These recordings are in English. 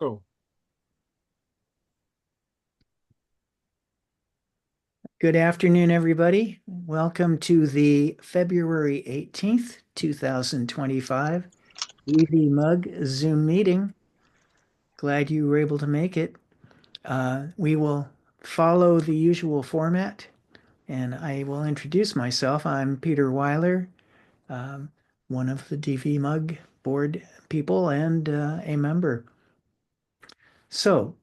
Oh, Good afternoon, everybody. Welcome to the February 18th, 2025 DVMUG Zoom meeting. Glad you were able to make it. We will follow the usual format, and I will introduce myself. I'm Peter Weiler, um, one of the DVMUG board people and a member. So,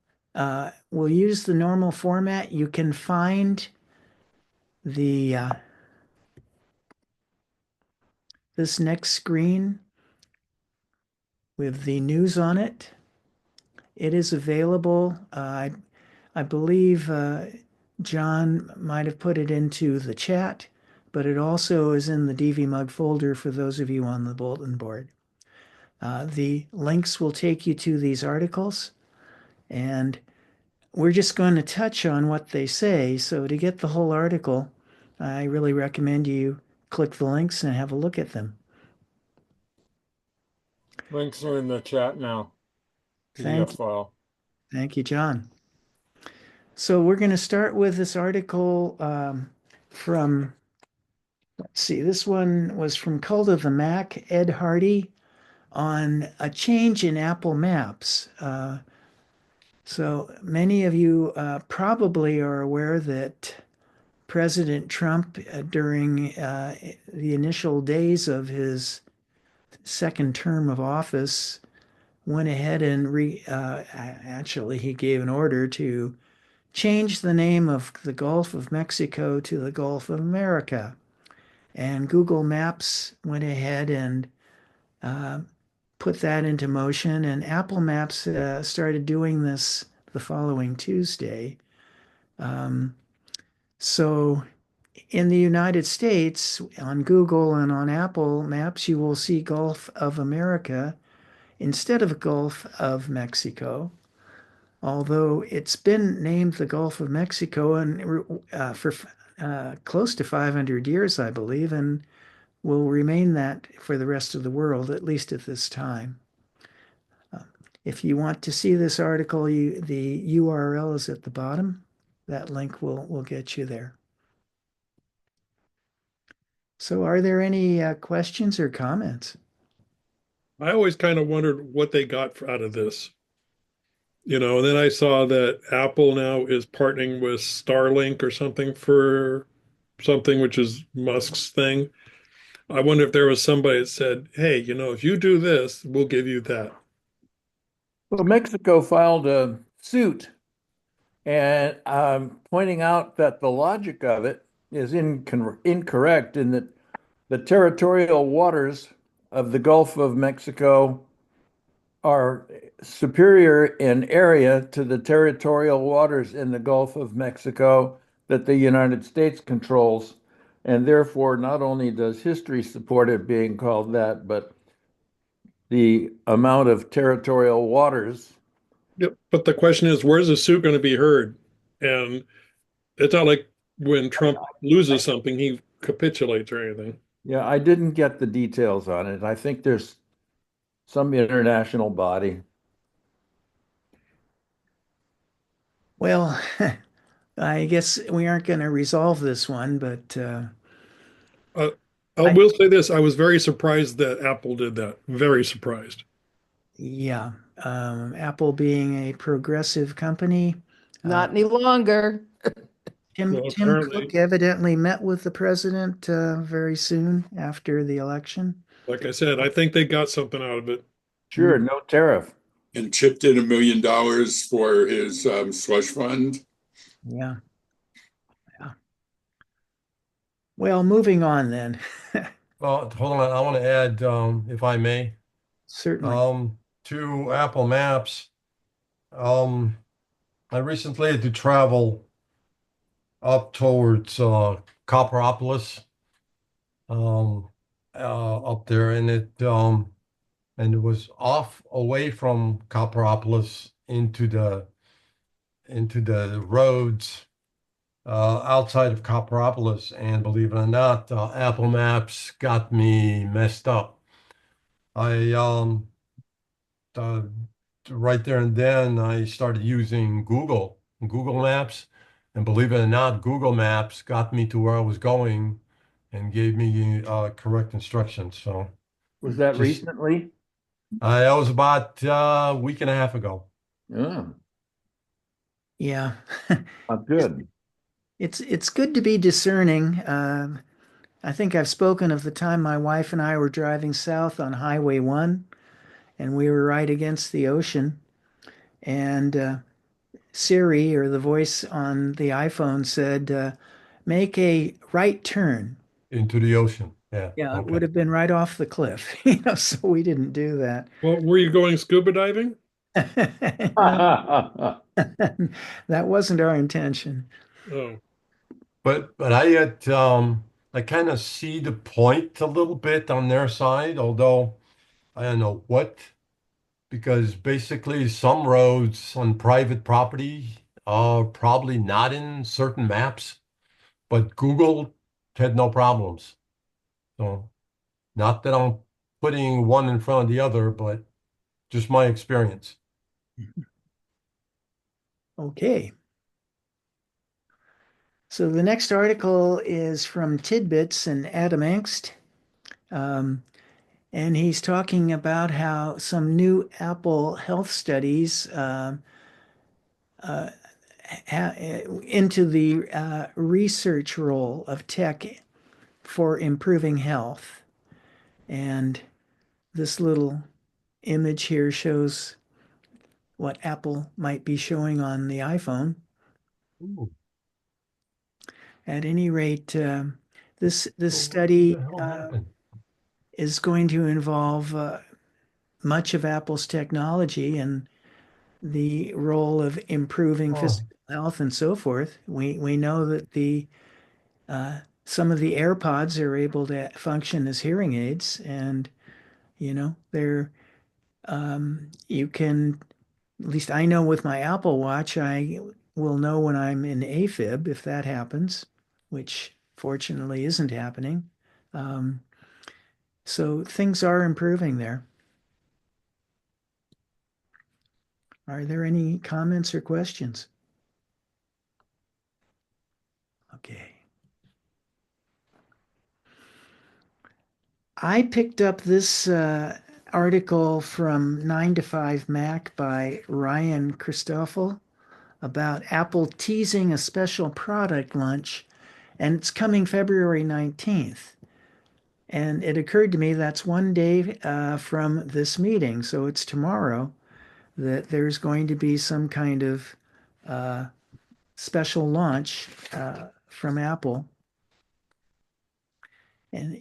we'll use the normal format. You can find the this next screen with the news on it. It is available. I believe John might have put it into the chat, but it also is in the DVMUG folder for those of you on the bulletin board. The links will take you to these articles, and we're just going to touch on what they say. So to get the whole article, I really recommend you click the links and have a look at them. links are in the chat now. PDF Thank, file. thank you, John. So we're going to start with this article from, let's see, this one was from Cult of the Mac, Ed Hardy, on a change in Apple Maps. So many of you probably are aware that President Trump, during the initial days of his second term of office, went ahead and actually he gave an order to change the name of the Gulf of Mexico to the Gulf of America. And Google Maps went ahead and uh, put that into motion. And Apple Maps started doing this the following Tuesday. Um, so in the United States, on Google and on Apple Maps, you will see Gulf of America instead of Gulf of Mexico. Although it's been named the Gulf of Mexico and for close to 500 years, I believe, and will remain that for the rest of the world, at least at this time. Uh, if you want to see this article, the URL is at the bottom. That link will get you there. So, are there any questions or comments? I always kind of wondered what they got out of this. And then I saw that Apple now is partnering with Starlink or something for something which is Musk's thing. I wonder if there was somebody that said, hey, if you do this, we'll give you that. Well, Mexico filed a suit and pointing out that the logic of it is incorrect in that the territorial waters of the Gulf of Mexico are superior in area to the territorial waters in the Gulf of Mexico that the United States controls. And therefore, not only does history support it being called that, but the amount of territorial waters. Yep. But the question is, where's the suit going to be heard? And it's not like when Trump loses something, he capitulates or anything. Yeah, I didn't get the details on it. I think there's some international body. Well, I guess we aren't going to resolve this one, but Uh, I I, will say this, I was very surprised that Apple did that. Very surprised. yeah, Apple being a progressive company, uh, Not any longer. Well, Tim Cook apparently, evidently met with the president very soon after the election. like I said, I think they got something out of it. Sure, no tariff. And chipped in $1 million for his slush fund. Yeah, yeah. Well, moving on then. Well, hold on. I want to add, if I may, Certainly. to Apple Maps. Um, I recently had to travel up towards Copperopolis, um, up there, and it was off away from Copperopolis into the roads outside of Copperopolis, and believe it or not, Apple Maps got me messed up. I uh, right there and then I started using Google Maps. And believe it or not, Google Maps got me to where I was going and gave me correct instructions. So Was that just recently? that was about a week and a half ago. Yeah, Yeah. good. It's good to be discerning. I think I've spoken of the time my wife and I were driving south on Highway 1, and we were right against the ocean. And Siri, or the voice on the iPhone, said, make a right turn. Into the ocean. Yeah. Yeah, it Okay. would have been right off the cliff, so we didn't do that. Well, were you going scuba diving? No, that wasn't our intention. Oh, But I kind of see the point a little bit on their side, although I don't know what, because basically some roads on private property are probably not in certain maps, but Google had no problems. So not that I'm putting one in front of the other, but just my experience. Okay. So the next article is from Tidbits and Adam Engst. And he's talking about how some new Apple health studies uh, into the research role of tech for improving health. And this little image here shows what Apple might be showing on the iPhone. Ooh, At any rate, this so what study the hell happened? is going to involve much of Apple's technology and the role of improving Oh, physical health and so forth. We know that the some of the AirPods are able to function as hearing aids, and they're you can, at least I know with my Apple Watch, I will know when I'm in AFib if that happens, which fortunately isn't happening. Um, so things are improving there. Are there any comments or questions? Okay. I picked up this article from 9 to 5 Mac by Ryan Christoffel about Apple teasing a special product launch, and it's coming February 19th. And it occurred to me that's one day from this meeting, so it's tomorrow, that there's going to be some kind of uh, special launch from Apple. And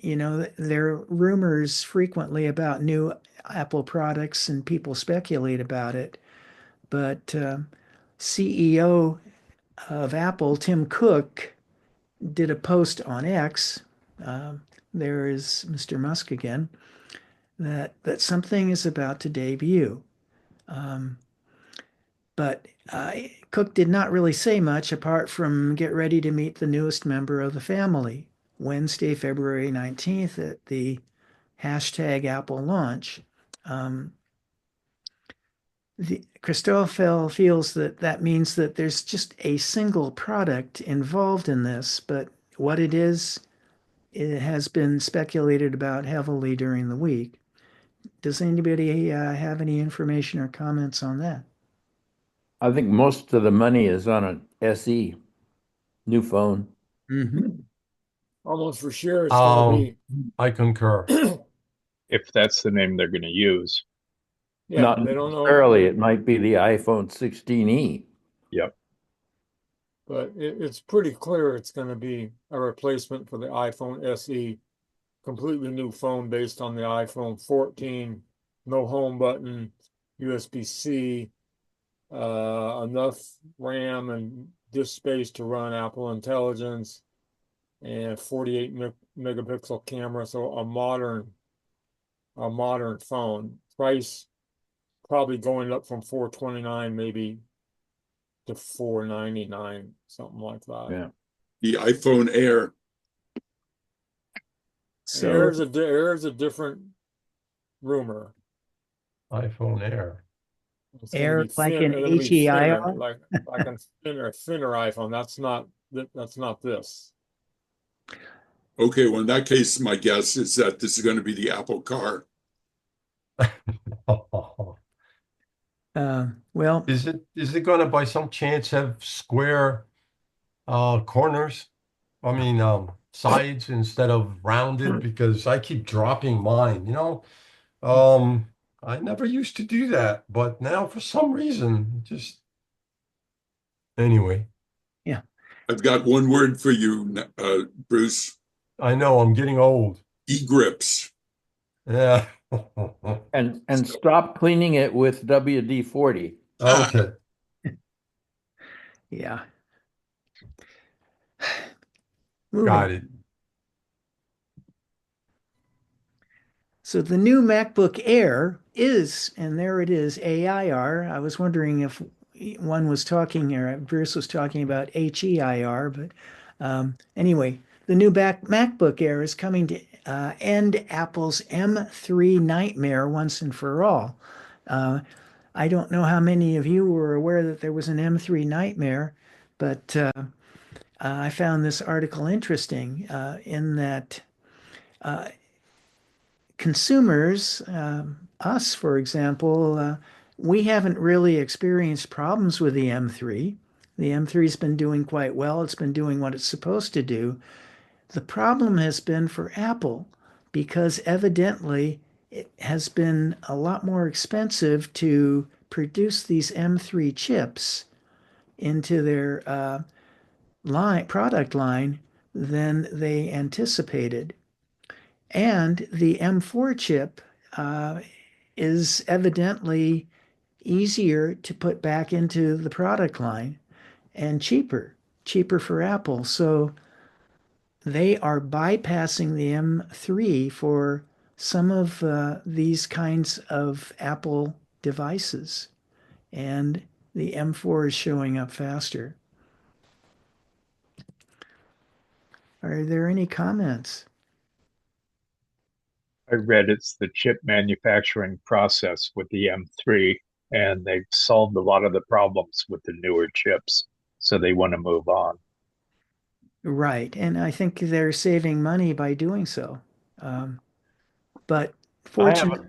there are rumors frequently about new Apple products, and people speculate about it. But CEO of Apple, Tim Cook, did a post on X. There is Mr. Musk again. That something is about to debut. Um, but Cook did not really say much apart from get ready to meet the newest member of the family, Wednesday, February 19th at the hashtag Apple launch. Christoffel feels that means that there's just a single product involved in this, but what it is, it has been speculated about heavily during the week. Does anybody have any information or comments on that? I think most of the money is on an SE, new phone. Mm-hmm. Almost for sure it's going to I concur. be. If that's the name they're going to use. Yeah, Not they don't know, necessarily. It might be the iPhone 16e. Yep. but it's pretty clear it's going to be a replacement for the iPhone SE, completely new phone based on the iPhone 14, no home button, USB-C, enough RAM and disk space to run Apple Intelligence, and 48 megapixel camera, so a modern phone. Price probably going up from 429 maybe to 499, something like that. Yeah. The iPhone Air. So Air's a different rumor. iPhone Air. It's going to Air be like thin. an It'll be thinner, HEIR? like a thinner iPhone. That's not this. Okay, well, in that case, my guess is that this is going to be the Apple Car. Well, Is it gonna by some chance have square corners? I mean sides instead of rounded because I keep dropping mine, you know? I never used to do that, but now for some reason, just anyway, yeah. I've got one word for you, Bruce. I know I'm getting old. E-grips. Yeah. And stop cleaning it with WD-40. Okay. Yeah. Moving. Got it. So the new MacBook Air is, and there it is, AIR. I was wondering if one was talking, or Bruce was talking about HEIR, but anyway, the new MacBook Air is coming to end Apple's M3 nightmare once and for all. Uh, I don't know how many of you were aware that there was an M3 nightmare, but I found this article interesting in that consumers, us, for example, we haven't really experienced problems with the M3. The M3's been doing quite well. It's been doing what it's supposed to do. The problem has been for Apple because evidently it has been a lot more expensive to produce these M3 chips into their product line than they anticipated. And the M4 chip uh, is evidently easier to put back into the product line and cheaper for Apple. So they are bypassing the M3 for some of these kinds of Apple devices. And the M4 is showing up faster. Are there any comments? I read it's the chip manufacturing process with the M3, and they've solved a lot of the problems with the newer chips, so they want to move on. Right. And I think they're saving money by doing so. But I have fortunately,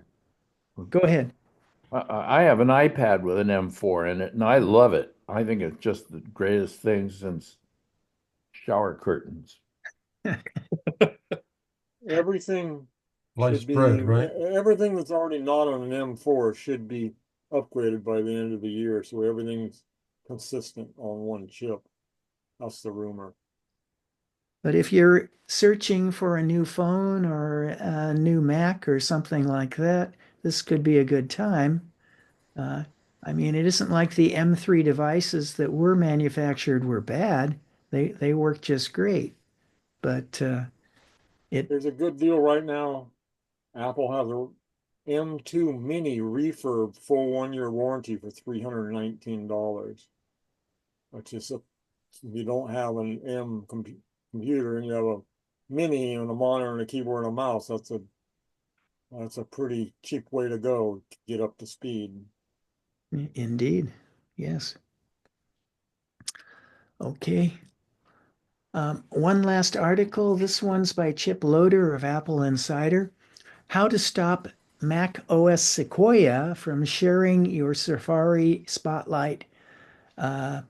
go ahead. I have an iPad with an M4 in it, and I love it. I think it's just the greatest thing since shower curtains. Everything should Spread, be right? everything that's already not on an M4 should be upgraded by the end of the year, so everything's consistent on one chip. That's the rumor. But if you're searching for a new phone or a new Mac or something like that, this could be a good time. Uh, I mean, it isn't like the M3 devices that were manufactured were bad. They work just great. But it There's a good deal right now. Apple has a M2 Mini refurb full 1 year warranty for $319, which is if you don't have an computer and you have a Mini and a monitor and a keyboard and a mouse, that's a pretty cheap way to go to get up to speed. indeed, yes. Okay. One last article. This one's by Chip Loader of Apple Insider. How to stop Mac OS Sequoia from sharing your Safari Spotlight. Uh,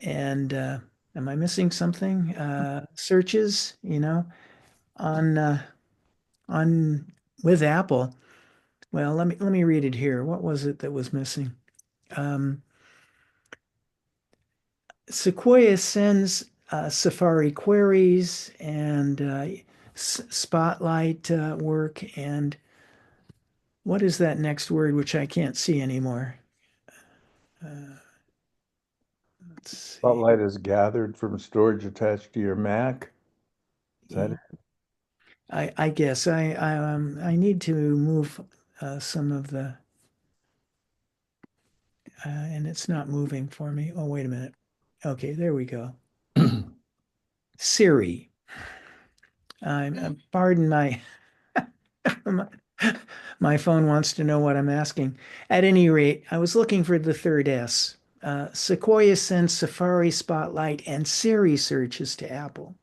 and am I missing something? Searches, on on with Apple. Well, let me read it here. What was it that was missing? Um, Sequoia sends Safari queries and Spotlight work. And what is that next word, which I can't see anymore? Let's see. Spotlight is gathered from storage attached to your Mac. Is that Yeah. it? I guess I need to move some of the and it's not moving for me. Oh, wait a minute. Okay, there we go. Siri. Pardon my My phone wants to know what I'm asking. At any rate, I was looking for the third S. Sequoia sends Safari, Spotlight, and Siri searches to Apple.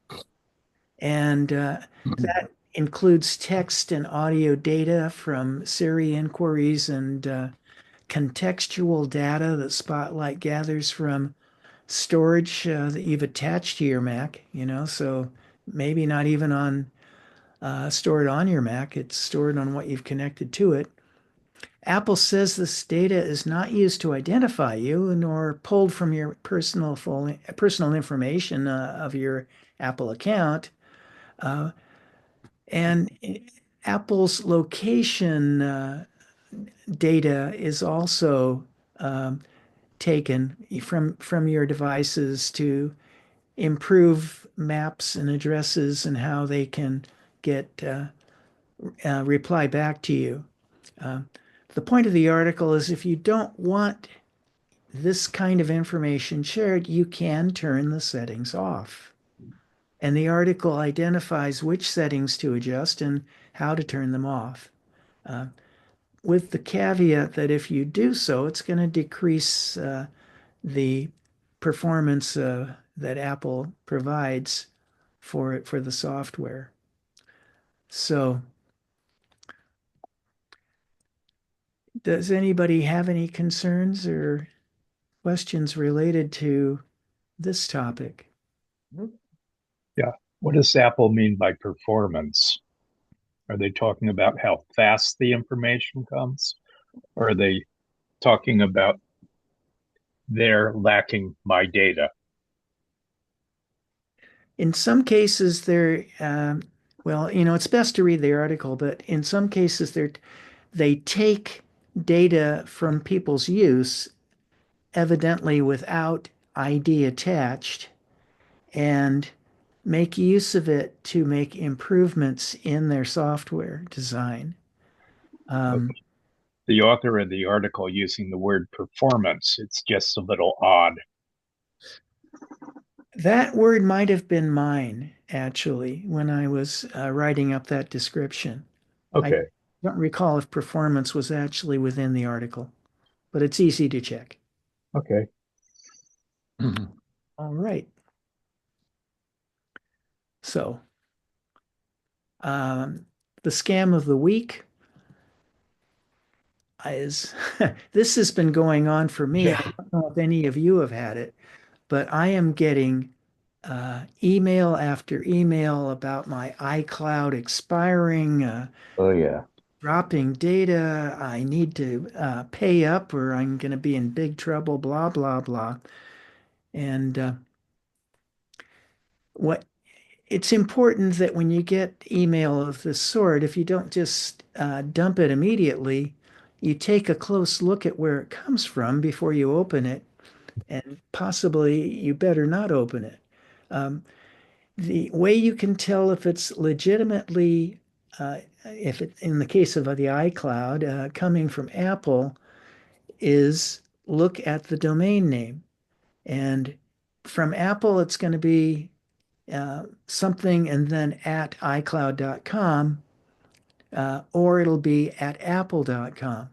And that includes text and audio data from Siri inquiries and contextual data that Spotlight gathers from storage that you've attached to your Mac, so maybe not even on stored on your Mac, it's stored on what you've connected to it. Apple says this data is not used to identify you nor pulled from your personal information of your Apple account. And Apple's location data is also taken from your devices to improve maps and addresses and how they can get reply back to you. The point of the article is if you don't want this kind of information shared, you can turn the settings off. And the article identifies which settings to adjust and how to turn them off. With the caveat that if you do so, it's going to decrease the performance that Apple provides for the software. So, does anybody have any concerns or questions related to this topic? Yeah. What does Apple mean by performance? Are they talking about how fast the information comes? Or are they talking about they're lacking my data? In some cases, well, it's best to read the article, but in some cases, they take data from people's use, evidently without ID attached, and make use of it to make improvements in their software design. The author of the article using the word performance, it's just a little odd. That word might have been mine, actually, when I was writing up that description. Okay. I don't recall if performance was actually within the article, but it's easy to check. Okay. All right. So, the scam of the week is this has been going on for me. Yeah. I don't know if any of you have had it, but I am getting email after email about my iCloud expiring, Oh, yeah. dropping data. I need to pay up or I'm going to be in big trouble, blah, blah, blah. And what it's important that when you get email of this sort, if you don't just dump it immediately, you take a close look at where it comes from before you open it, and possibly you better not open it. The way you can tell if it's legitimately, if it, in the case of the iCloud, coming from Apple, is look at the domain name. And from Apple, it's going to be something and then at iCloud.com, or it'll be at apple.com.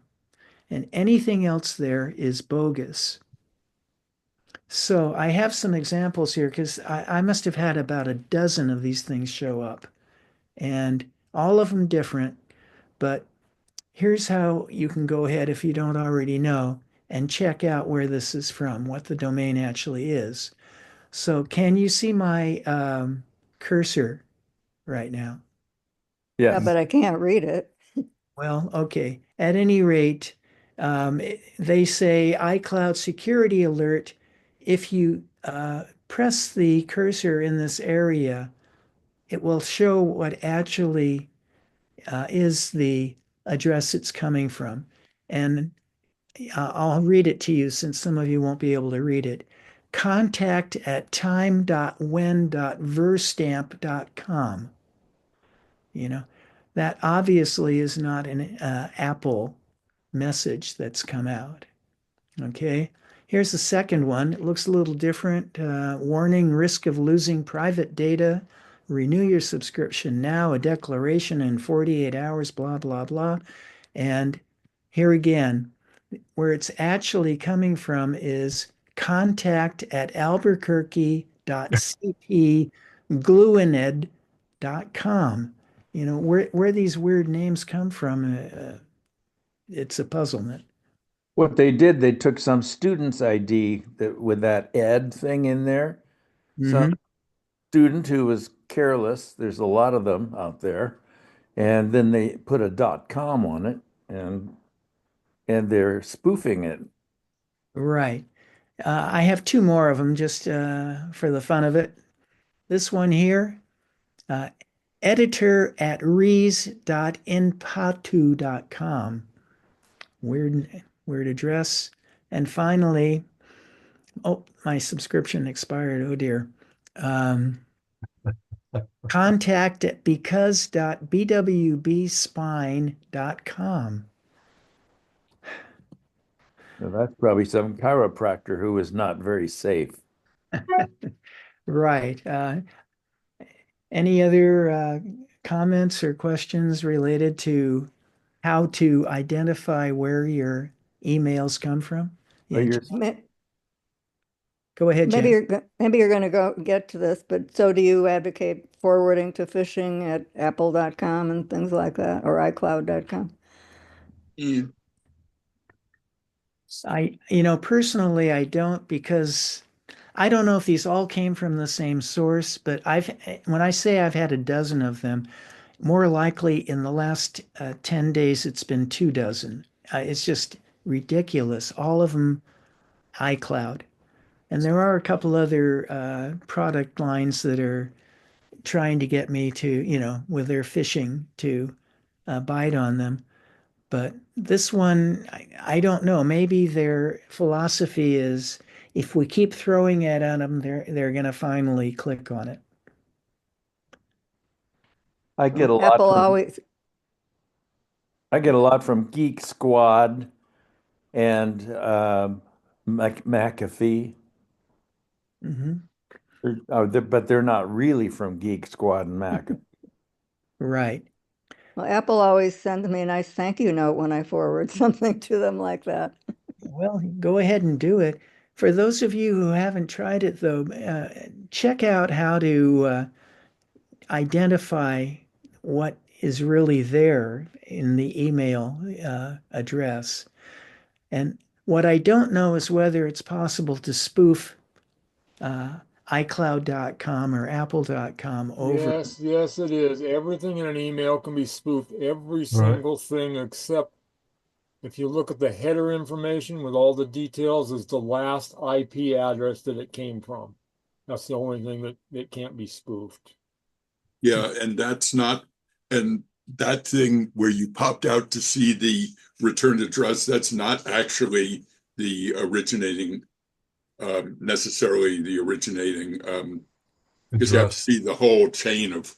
And anything else there is bogus. So I have some examples here because I must have had about a dozen of these things show up, and all of them different. But here's how you can go ahead if you don't already know and check out where this is from, what the domain actually is. So can you see my cursor right now? Yes. Yeah, but I can't read it. Well, okay. At any rate, they say iCloud security alert. If you press the cursor in this area, it will show what actually is the address it's coming from. And I'll read it to you since some of you won't be able to read it. Contact at time.when.verstamp.com. That obviously is not an Apple message that's come out. Okay. Here's the second one. It looks a little different. Warning, risk of losing private data. Renew your subscription now. A declaration in 48 hours, blah, blah, blah. And here again, where it's actually coming from is contact@albuquerque.cpgluined.com. You know, where these weird names come from, it's a puzzlement. What they did, they took some student's ID that with that ed thing in there. Some Mhm. student who was careless, there's a lot of them out there, and then they put a .com on it and they're spoofing it. Right. I have two more of them just for the fun of it. This one here, uh, editor@rees.inpatu.com. Weird address. And finally, oh, my subscription expired. Oh dear. Contact@because.bwbspine.com. Now, that's probably some chiropractor who is not very safe. Right. Any other comments or questions related to how to identify where your emails come from? But Yeah, you're go ahead, Maybe Jen. maybe you're going to go get to this, but so do you advocate forwarding to phishing at apple.com and things like that, or iCloud.com? Mm. Personally, I don't because I don't know if these all came from the same source, but when I say I've had a dozen of them, more likely in the last 10 days, it's been 2 dozen. It's just ridiculous. All of them iCloud. And there are a couple other product lines that are trying to get me to, with their phishing to bite on them. But this one, I don't know. Maybe their philosophy is if we keep throwing it at them, they're going to finally click on it. I get a lot Apple from always, Geek Squad and McAfee. Hmm. But they're not really from Geek Squad and McAfee. Right. well, Apple always sends me a nice thank you note when I forward something to them like that. Well, go ahead and do it. For those of you who haven't tried it, though, check out how to identify what is really there in the email address. And what I don't know is whether it's possible to spoof uh, iCloud.com or Apple.com over. Yes, it is. Everything in an email can be spoofed. Every Right. single thing except if you look at the header information with all the details is the last IP address that it came from. That's the only thing that can't be spoofed. Yeah, and that's not, and that thing where you popped out to see the return address, that's not actually the originating, necessarily the originating, because you have to Address. see the whole chain of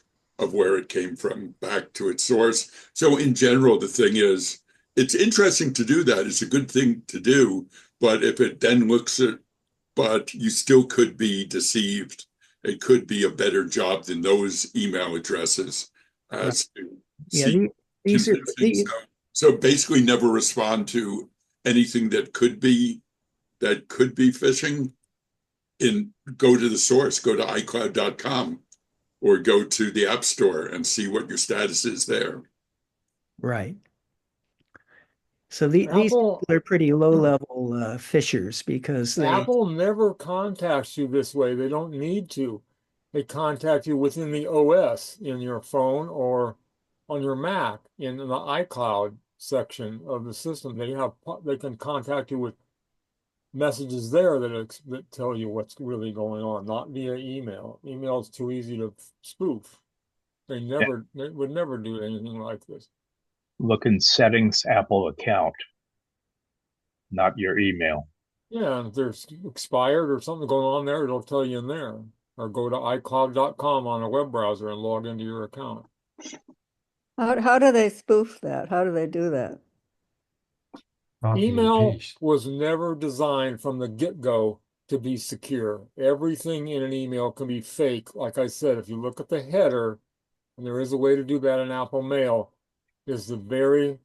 where it came from back to its source. So in general, the thing is, it's interesting to do that. It's a good thing to do, but if it then looks at, but you still could be deceived. It could be a better job than those email addresses Right. as to Yeah, see these are convincing. So basically never respond to anything that could be phishing. Go to the source, go to iCloud.com or go to the App Store and see what your status is there. right. So these Apple people are pretty low level fishers because Apple never contacts you this way. They don't need to. They contact you within the OS in your phone or on your Mac in the iCloud section of the system. They can contact you with messages there that tell you what's really going on, not via email. Email is too easy to spoof. Yeah. They would never do anything like this. Look in settings, Apple account, not your email. Yeah, and if there's expired or something going on there, it'll tell you in there. Or go to iCloud.com on a web browser and log into your account. How do they spoof that? How do they do that? Copy and Email paste. was never designed from the get-go to be secure. Everything in an email can be fake. Like I said, if you look at the header, and there is a way to do that in Apple Mail, is the very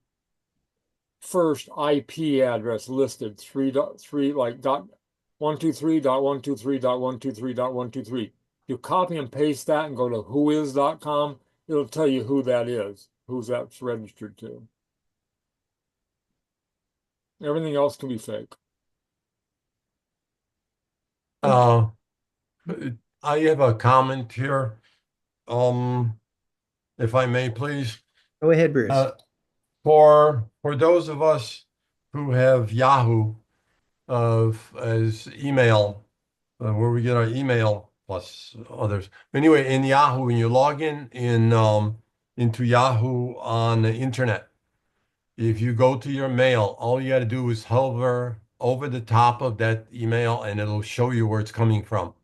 first IP address listed, 3.3 like dot 123.123.123.123. You copy and paste that and go to whois.com, it'll tell you who that is, who's that's registered to. Everything else can be fake. Uh, I have a comment here. If I may, please. Go ahead, Bruce. For those of us who have Yahoo as email, where we get our email plus others. Anyway, in Yahoo, when you log in into Yahoo on the internet, if you go to your mail, all you got to do is hover over the top of that email, and it'll show you where it's coming from.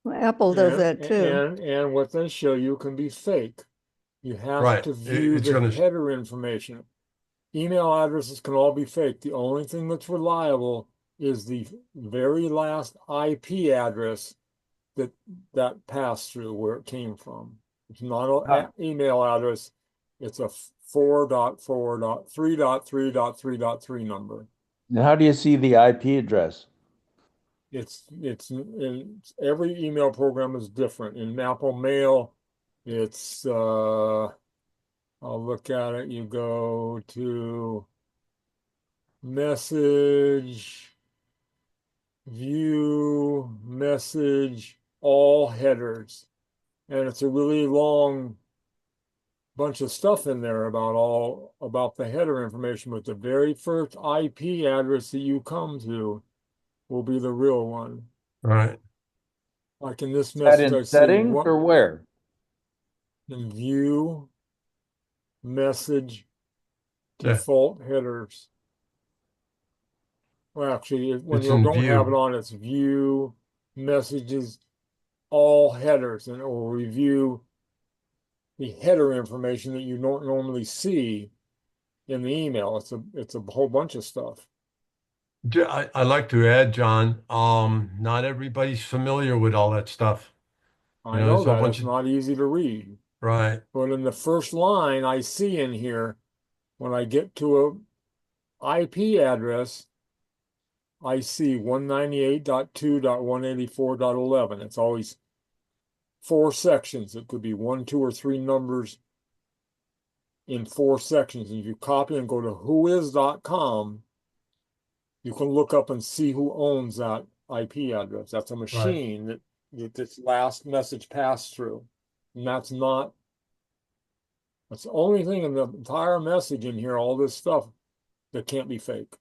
Well, Apple does that too. And what they show you can be fake. You have Right. to view It's the gonna. header information. Email addresses can all be fake. The only thing that's reliable is the very last IP address that passed through where it came from. It's not an email address. It's a 4.4.3.3.3.3 number. Now, how do you see the IP address? It's every email program is different. In Apple Mail, it's I'll look at it. You go to message, view, message, all headers. And it's a really long bunch of stuff in there about the header information, but the very first IP address that you come to will be the real one. Right. Like in this Is that message, in I see settings or where? in view, message, Yeah. default headers. Well, actually, when It's you in don't have it view. on, it's view, messages, all headers, and it will review the header information that you don't normally see in the email. It's a whole bunch of stuff. I like to add, John, not everybody's familiar with all that stuff. I know There's a whole that bunch it's of, not easy to read, right. but in the first line I see in here, when I get to a IP address, I see 198.2.184.11. It's always 4 sections. It could be 1, 2, or 3 numbers in 4 sections. And if you copy and go to whois.com, you can look up and see who owns that IP address. That's a machine that this last message passed through. And that's the only thing in the entire message in here, all this stuff that can't be fake.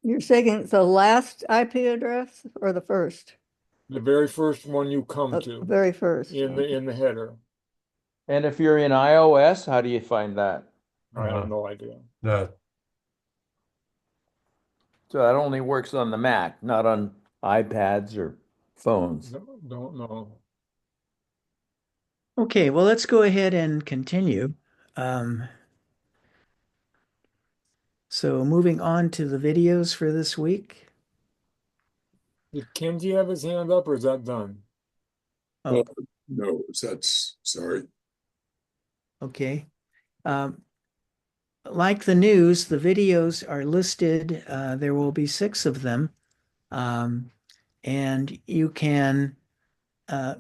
You're saying the last IP address or the first? The very first one you come to Very first. in the header. And if you're in iOS, how do you find that? I have no idea. No. So that only works on the Mac, not on iPads or phones. Don't know. Okay, well, let's go ahead and continue. So moving on to the videos for this week. Did Kenji have his hand up or is that done? Oh, No, that's sorry. okay. Like the news, the videos are listed. There will be 6 of them. And you can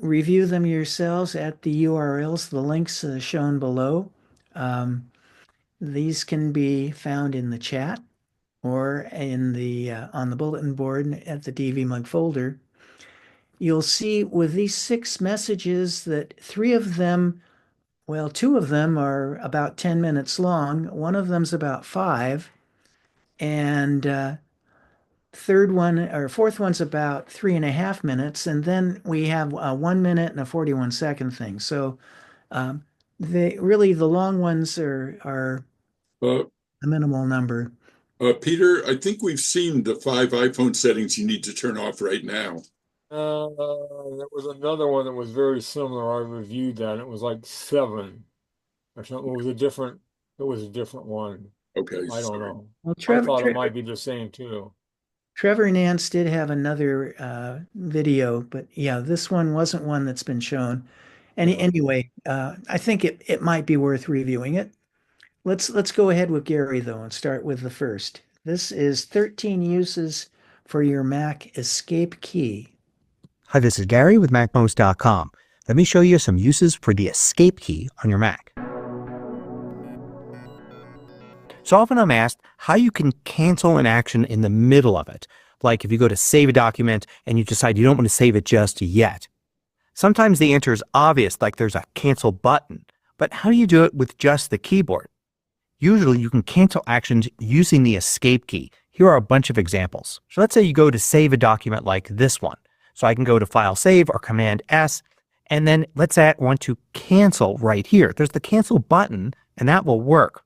review them yourselves at the URLs, the links shown below. These can be found in the chat or in the on the bulletin board at the DVMUG folder. You'll see with these 6 messages that 3 of them, well, 2 of them are about 10 minutes long. One of them's about 5, and third one or fourth one's about 3.5 minutes, and then we have a 1 minute and a 41-second thing. So they really the long ones are Uh, a minimal number. Peter, I think we've seen the 5 iPhone settings you need to turn off right now. There was another one that was very similar. I reviewed that. It was like 7 or something. It was a different one. Okay, I don't sorry. know. Well, I thought it might be the same too. Trevor Nance did have another video, but yeah, this one wasn't one that's been shown. Yeah. Anyway, I think it might be worth reviewing it. Let's go ahead with Gary though and start with the first. This is 13 uses for your Mac Escape key. Hi, this is Gary with MacMost.com. Let me show you some uses for the Escape key on your Mac. So often I'm asked how you can cancel an action in the middle of it. Like if you go to save a document and you decide you don't want to save it just yet. Sometimes the answer is obvious, like there's a cancel button. But how do you do it with just the keyboard? Usually you can cancel actions using the Escape key. Here are a bunch of examples. So let's say you go to save a document like this one. So I can go to File Save or Command S, and then let's say I want to cancel right here. There's the cancel button and that will work.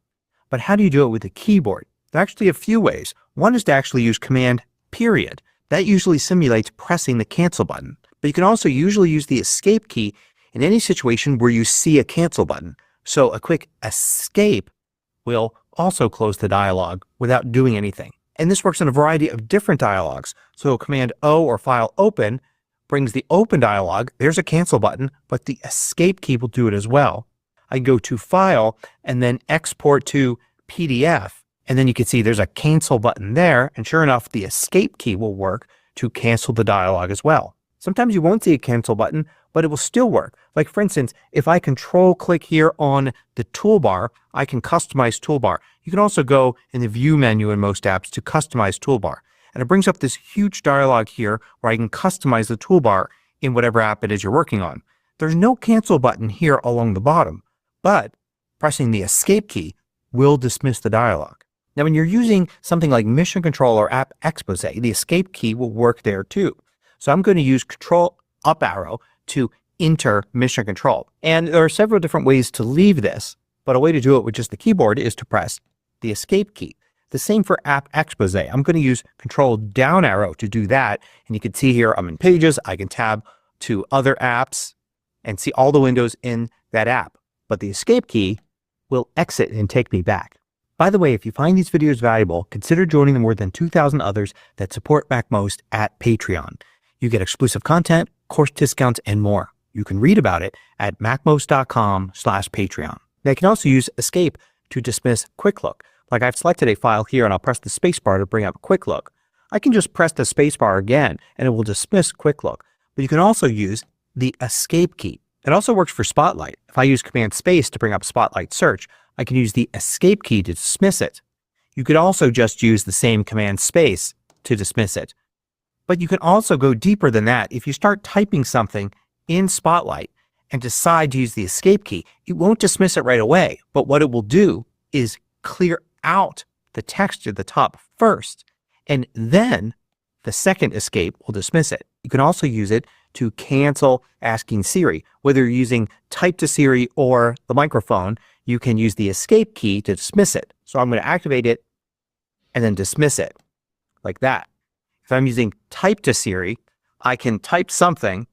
But how do you do it with the keyboard? There are actually a few ways. One is to actually use Command period. That usually simulates pressing the cancel button. But you can also usually use the Escape key in any situation where you see a cancel button. So a quick escape will also close the dialog without doing anything. And this works in a variety of different dialogues. So Command O or File Open brings the open dialog. There's a cancel button, but the Escape key will do it as well. I go to File and then Export to PDF. And then you can see there's a cancel button there. And sure enough, the Escape key will work to cancel the dialog as well. Sometimes you won't see a cancel button, but it will still work. Like for instance, if I control click here on the toolbar, I can customize toolbar. You can also go in the view menu in most apps to customize toolbar. And it brings up this huge dialog here where I can customize the toolbar in whatever app it is you're working on. There's no cancel button here along the bottom, but pressing the Escape key will dismiss the dialog. Now when you're using something like Mission Control or App Expose, the Escape key will work there too. So I'm going to use Control up arrow to enter Mission Control. And there are several different ways to leave this, but a way to do it with just the keyboard is to press the Escape key. The same for App Expose. I'm going to use Control down arrow to do that. And you can see here I'm in Pages. I can tab to other apps and see all the windows in that app. But the Escape key will exit and take me back. By the way, if you find these videos valuable, consider joining the more than 2,000 others that support MacMost at Patreon. You get exclusive content, course discounts, and more. You can read about it at macmost.com/Patreon. Now you can also use Escape to dismiss Quick Look. Like I've selected a file here and I'll press the spacebar to bring up Quick Look. I can just press the spacebar again and it will dismiss Quick Look. But you can also use the Escape key. It also works for Spotlight. If I use Command Space to bring up Spotlight Search, I can use the Escape key to dismiss it. You could also just use the same Command Space to dismiss it. But you can also go deeper than that. If you start typing something in Spotlight and decide to use the Escape key, it won't dismiss it right away. But what it will do is clear out the text at the top first, and then the second escape will dismiss it. You can also use it to cancel asking Siri. Whether you're using Type to Siri or the microphone, you can use the Escape key to dismiss it. So I'm going to activate it and then dismiss it like that. If I'm using Type to Siri, I can type something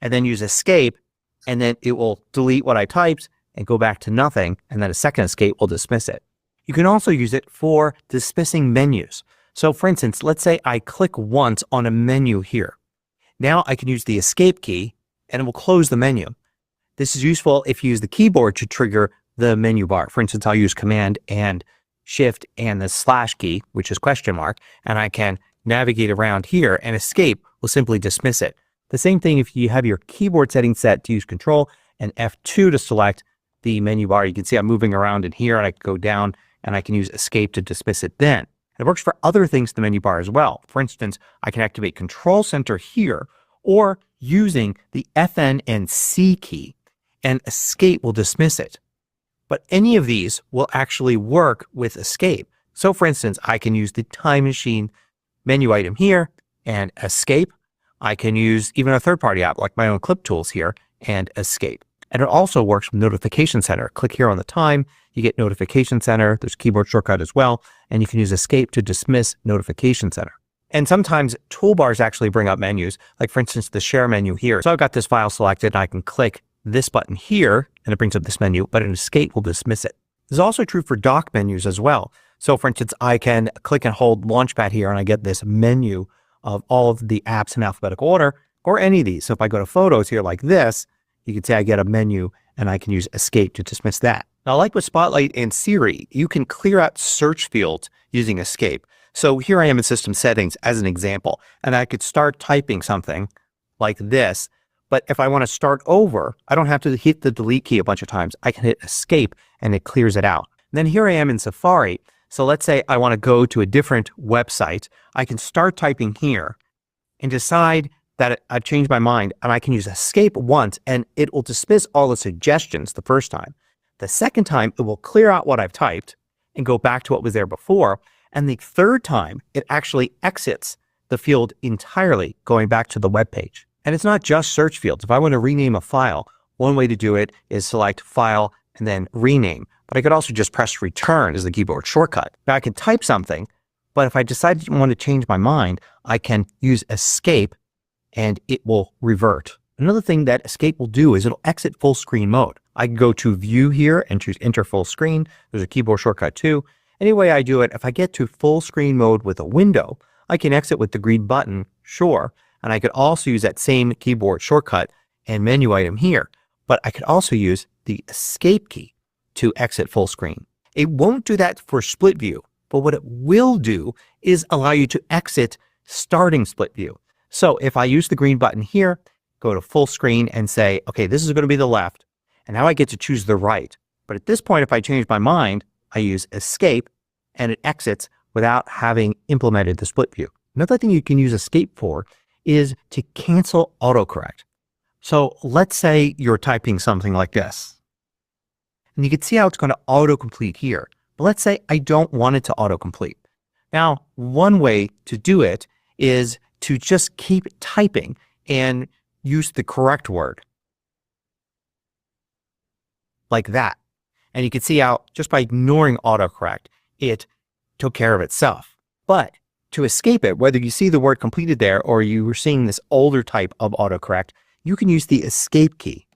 and then use Escape, and then it will delete what I typed and go back to nothing, and then a second escape will dismiss it. You can also use it for dismissing menus. So for instance, let's say I click once on a menu here. Now I can use the Escape key and it will close the menu. This is useful if you use the keyboard to trigger the menu bar. For instance, I'll use Command and Shift and the / key, which is question mark, and I can navigate around here, and Escape will simply dismiss it. The same thing if you have your keyboard settings set to use Control and F2 to select the menu bar. You can see I'm moving around in here, and I can go down and I can use Escape to dismiss it then. It works for other things in the menu bar as well. For instance, I can activate Control Center here, or using the FN and C key, and Escape will dismiss it. But any of these will actually work with Escape. So for instance, I can use the Time Machine menu item here and Escape. I can use even a third-party app like my own Clip Tools here and Escape. And it also works with Notification Center. Click here on the time, you get Notification Center. There's keyboard shortcut as well, and you can use Escape to dismiss Notification Center. And sometimes toolbars actually bring up menus, like for instance the Share menu here. So I've got this file selected and I can click this button here and it brings up this menu, but an Escape will dismiss it. This is also true for dock menus as well. So for instance, I can click and hold Launchpad here and I get this menu of all of the apps in alphabetical order, or any of these. So if I go to Photos here like this, you can see I get a menu and I can use escape to dismiss that. Now, like with Spotlight and Siri, you can clear out search fields using escape. So here I am in system settings as an example, and I could start typing something like this. But if I want to start over, I don't have to hit the delete key a bunch of times. I can hit escape and it clears it out. And then here I am in Safari. So let's say I want to go to a different website. I can start typing here and decide that I've changed my mind, and I can use escape once and it will dismiss all the suggestions the first time. The second time, it will clear out what I've typed and go back to what was there before. And the third time, it actually exits the field entirely, going back to the web page. And it's not just search fields. If I want to rename a file, one way to do it is select File and then Rename. But I could also just press Return as the keyboard shortcut. Now I can type something, but if I decide to want to change my mind, I can use Escape and it will revert. Another thing that Escape will do is it'll exit full screen mode. I can go to View here and choose Enter Full Screen. There's a keyboard shortcut too. Any way I do it, if I get to full screen mode with a window, I can exit with the green button, sure. And I could also use that same keyboard shortcut and menu item here. But I could also use the Escape key to exit full screen. It won't do that for split view, but what it will do is allow you to exit starting split view. So if I use the green button here, go to full screen and say, okay, this is going to be the left, and now I get to choose the right. But at this point, if I change my mind, I use Escape and it exits without having implemented the split view. Another thing you can use Escape for is to cancel autocorrect. So let's say you're typing something like this. And you can see how it's going to autocomplete here. But let's say I don't want it to autocomplete. Now, one way to do it is to just keep typing and use the correct word. Like that. And you can see how just by ignoring autocorrect, it took care of itself. But to escape it, whether you see the word completed there or you were seeing this older type of autocorrect, you can use the Escape key.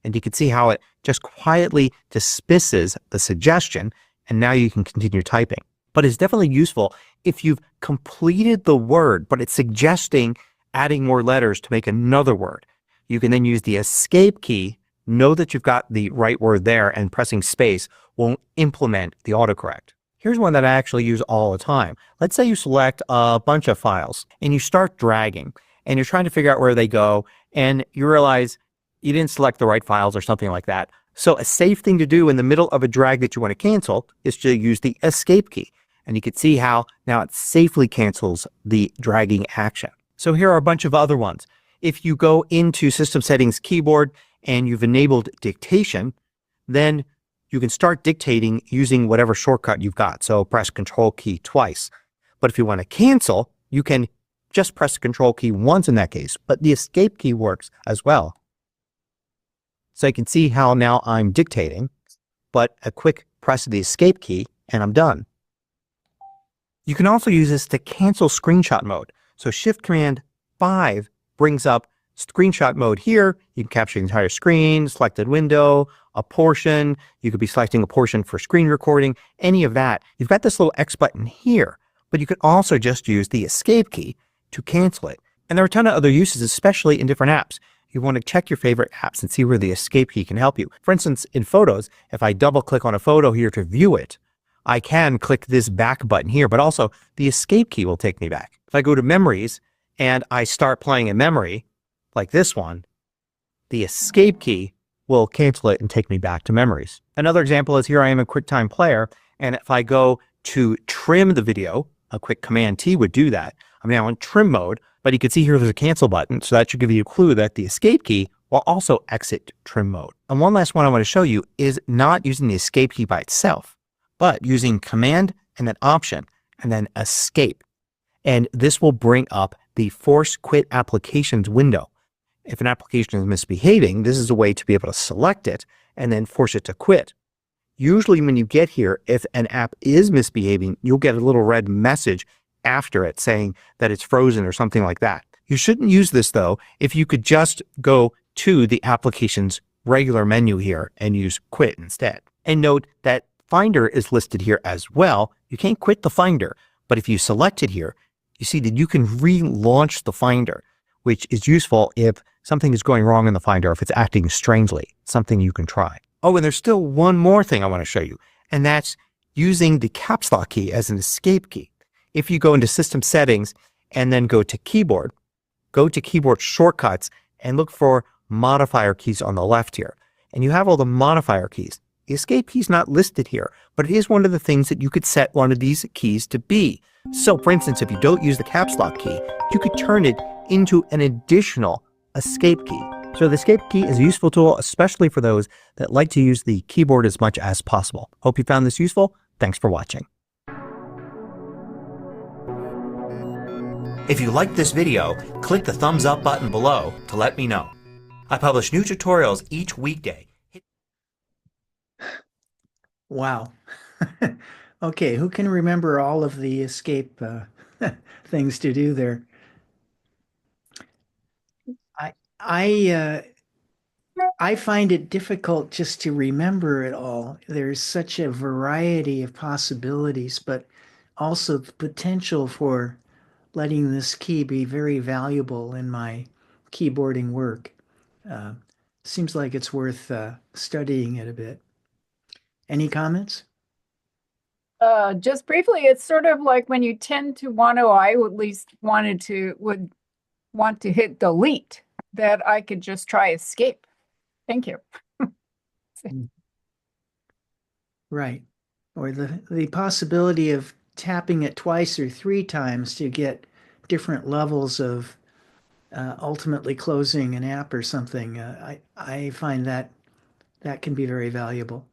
And you can see how it just quietly dismisses the suggestion, and now you can continue typing. But it's definitely useful if you've completed the word, but it's suggesting adding more letters to make another word. You can then use the Escape key, know that you've got the right word there, and pressing space won't implement the autocorrect. Here's one that I actually use all the time. Let's say you select a bunch of files and you start dragging and you're trying to figure out where they go, and you realize you didn't select the right files or something like that. So a safe thing to do in the middle of a drag that you want to cancel is to use the Escape key. And you can see how now it safely cancels the dragging action. So here are a bunch of other ones. If you go into System Settings Keyboard and you've enabled dictation, then you can start dictating using whatever shortcut you've got. So press Control key twice. But if you want to cancel, you can just press the Control key once in that case, but the Escape key works as well. So you can see how now I'm dictating, but a quick press of the Escape key and I'm done. You can also use this to cancel screenshot mode. So Shift Command 5 brings up screenshot mode here. You can capture the entire screen, selected window, a portion. You could be selecting a portion for screen recording, any of that. You've got this little X button here, but you could also just use the Escape key to cancel it. And there are a ton of other uses, especially in different apps. You want to check your favorite apps and see where the Escape key can help you. For instance, in Photos, if I double click on a photo here to view it, I can click this back button here, but also the Escape key will take me back. If I go to Memories and I start playing a memory like this one, the Escape key will cancel it and take me back to Memories. Another example is here I am in QuickTime Player, and if I go to trim the video, a quick Command T would do that. I'm now in trim mode, but you can see here there's a cancel button, so that should give you a clue that the Escape key will also exit trim mode. And one last one I want to show you is not using the Escape key by itself, but using Command and then Option and then Escape. And this will bring up the Force Quit Applications window. If an application is misbehaving, this is a way to be able to select it and then force it to quit. Usually when you get here, if an app is misbehaving, you'll get a little red message after it saying that it's frozen or something like that. You shouldn't use this though if you could just go to the application's regular menu here and use quit instead. And note that Finder is listed here as well. You can't quit the Finder, but if you select it here, you see that you can relaunch the Finder, which is useful if something is going wrong in the Finder, if it's acting strangely, something you can try. Oh, and there's still one more thing I want to show you, and that's using the caps lock key as an escape key. If you go into System Settings and then go to Keyboard, go to Keyboard Shortcuts and look for modifier keys on the left here. And you have all the modifier keys. The escape key is not listed here, but it is one of the things that you could set one of these keys to be. So for instance, if you don't use the caps lock key, you could turn it into an additional escape key. So the escape key is a useful tool, especially for those that like to use the keyboard as much as possible. Hope you found this useful. Thanks for watching. If you liked this video, click the thumbs up button below to let me know. I publish new tutorials each weekday. Wow. Okay, who can remember all of the escape things to do there? I find it difficult just to remember it all. There's such a variety of possibilities, but also the potential for letting this key be very valuable in my keyboarding work. Seems like it's worth studying it a bit. Any comments? Just briefly, it's sort of like when you tend to want to, I at least would want to hit delete, that I could just try escape. Thank you. Right. Or the possibility of tapping it twice or three times to get different levels of ultimately closing an app or something. I find that can be very valuable.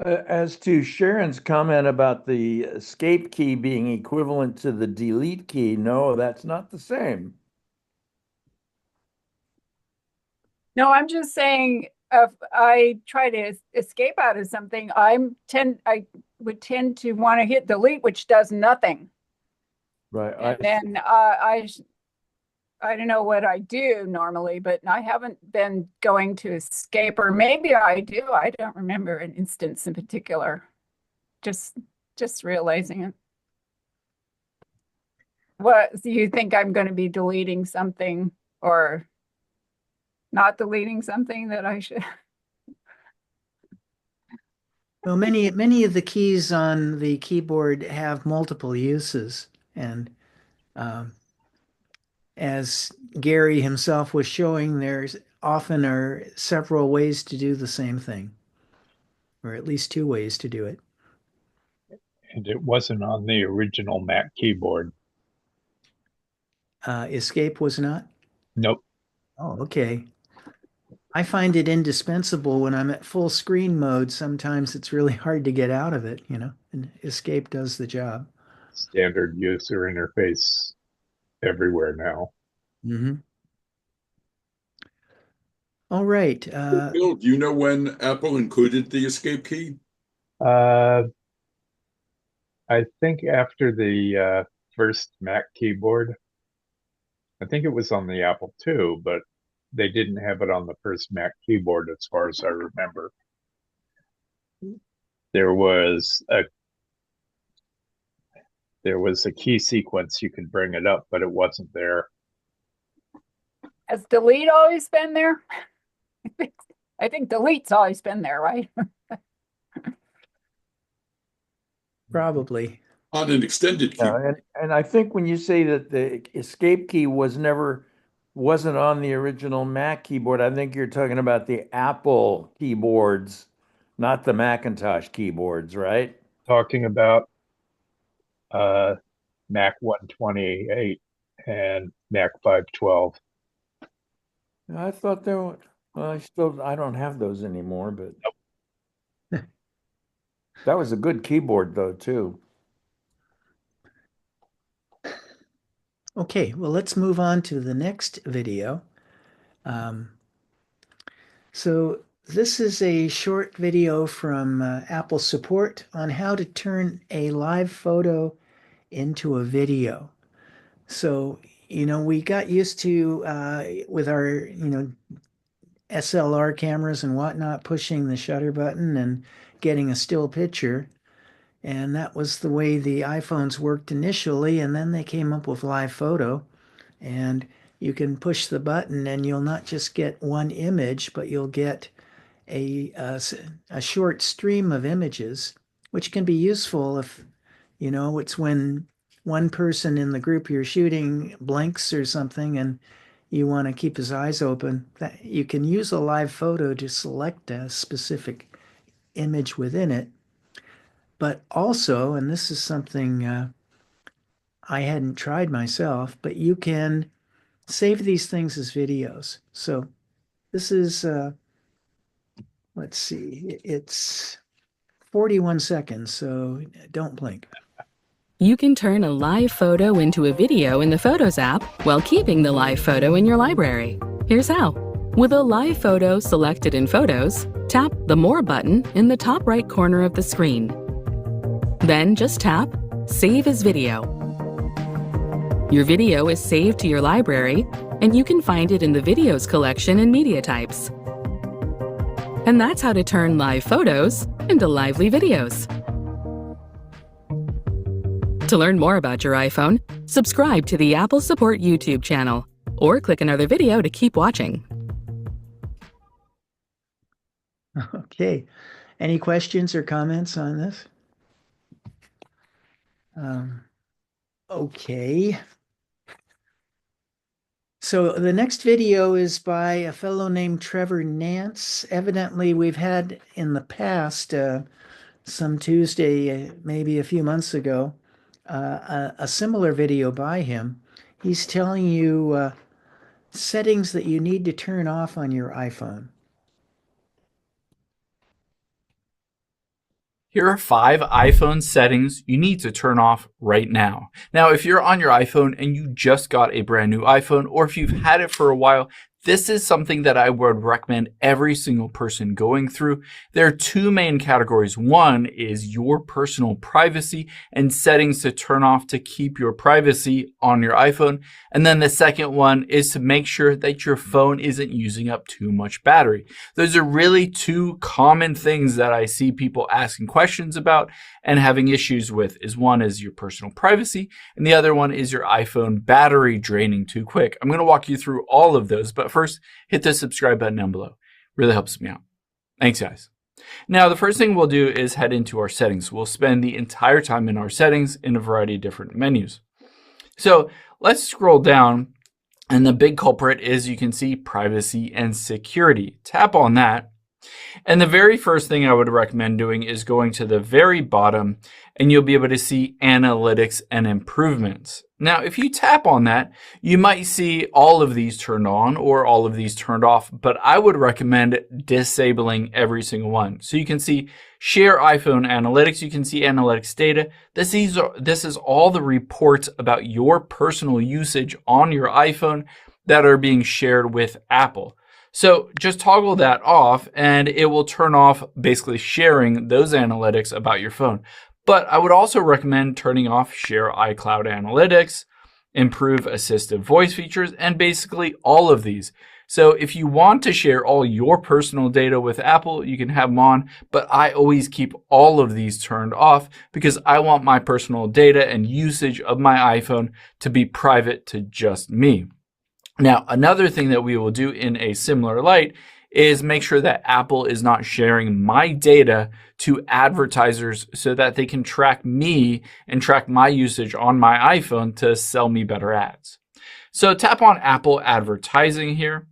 As to Sharon's comment about the escape key being equivalent to the delete key, no, that's not the same. No, I'm just saying if I try to escape out of something, I would tend to want to hit delete, which does nothing. Right. And then I don't know what I do normally, but I haven't been going to escape, or maybe I do. I don't remember an instance in particular. Just realizing it. What do you think? I'm going to be deleting something or not deleting something that I should? Well, many of the keys on the keyboard have multiple uses, and as Gary himself was showing, there's often are several ways to do the same thing, or at least two ways to do it. And it wasn't on the original Mac keyboard. Escape was not? Nope. Oh, okay. I find it indispensable when I'm at full screen mode. Sometimes it's really hard to get out of it, and escape does the job. Standard user interface everywhere now. Mm-hmm. All right. Bill, do you know when Apple included the escape key? I think after the first Mac keyboard. I think it was on the Apple II, but they didn't have it on the first Mac keyboard as far as I remember. There was a key sequence you could bring it up, but it wasn't there. Has delete always been there? I think delete's always been there, right? Probably. On an extended key. And I think when you say that the escape key wasn't on the original Mac keyboard, I think you're talking about the Apple keyboards, not the Macintosh keyboards, right? Talking about Mac 128 and Mac 512. I thought there were, well, I don't have those anymore, but that was a good keyboard though, too. Okay, well, let's move on to the next video. So this is a short video from Apple support on how to turn a live photo into a video. So, we got used to, with our, SLR cameras and whatnot, pushing the shutter button and getting a still picture. And that was the way the iPhones worked initially. And then they came up with live photo. And you can push the button and you'll not just get one image, but you'll get a short stream of images, which can be useful if, it's when one person in the group you're shooting blinks or something and you want to keep his eyes open. That you can use a live photo to select a specific image within it. But also, and this is something I hadn't tried myself, but you can save these things as videos. So this is, let's see, it's 41 seconds, so don't blink. You can turn a live photo into a video in the Photos app while keeping the live photo in your library. Here's how. With a live photo selected in Photos, tap the More button in the top right corner of the screen. Then just tap Save as Video. Your video is saved to your library, and you can find it in the Videos collection in Media Types. And that's how to turn live photos into lively videos. To learn more about your iPhone, subscribe to the Apple Support YouTube channel, or click another video to keep watching. Okay. Any questions or comments on this? Okay. So the next video is by a fellow named Trevor Nance. Evidently, we've had in the past, some Tuesday, maybe a few months ago, a similar video by him. He's telling you settings that you need to turn off on your iPhone. Here are 5 iPhone settings you need to turn off right now. Now, if you're on your iPhone and you just got a brand new iPhone, or if you've had it for a while, this is something that I would recommend every single person going through. There are 2 main categories. One is your personal privacy and settings to turn off to keep your privacy on your iPhone. And then the second one is to make sure that your phone isn't using up too much battery. Those are really 2 common things that I see people asking questions about and having issues with. One is your personal privacy, and the other one is your iPhone battery draining too quick. I'm going to walk you through all of those, but first, hit the subscribe button down below. Really helps me out. Thanks, guys. Now, the first thing we'll do is head into our settings. We'll spend the entire time in our settings in a variety of different menus. So let's scroll down, and the big culprit is, you can see, privacy and security. Tap on that. And the very first thing I would recommend doing is going to the very bottom, and you'll be able to see analytics and improvements. Now, if you tap on that, you might see all of these turned on or all of these turned off, but I would recommend disabling every single one. So you can see share iPhone analytics. You can see analytics data. This is all the reports about your personal usage on your iPhone that are being shared with Apple. So just toggle that off and it will turn off basically sharing those analytics about your phone. But I would also recommend turning off share iCloud analytics, improve assistive voice features, and basically all of these. So if you want to share all your personal data with Apple, you can have them on, but I always keep all of these turned off because I want my personal data and usage of my iPhone to be private to just me. Now, another thing that we will do in a similar light is make sure that Apple is not sharing my data to advertisers so that they can track me and track my usage on my iPhone to sell me better ads. So tap on Apple advertising here.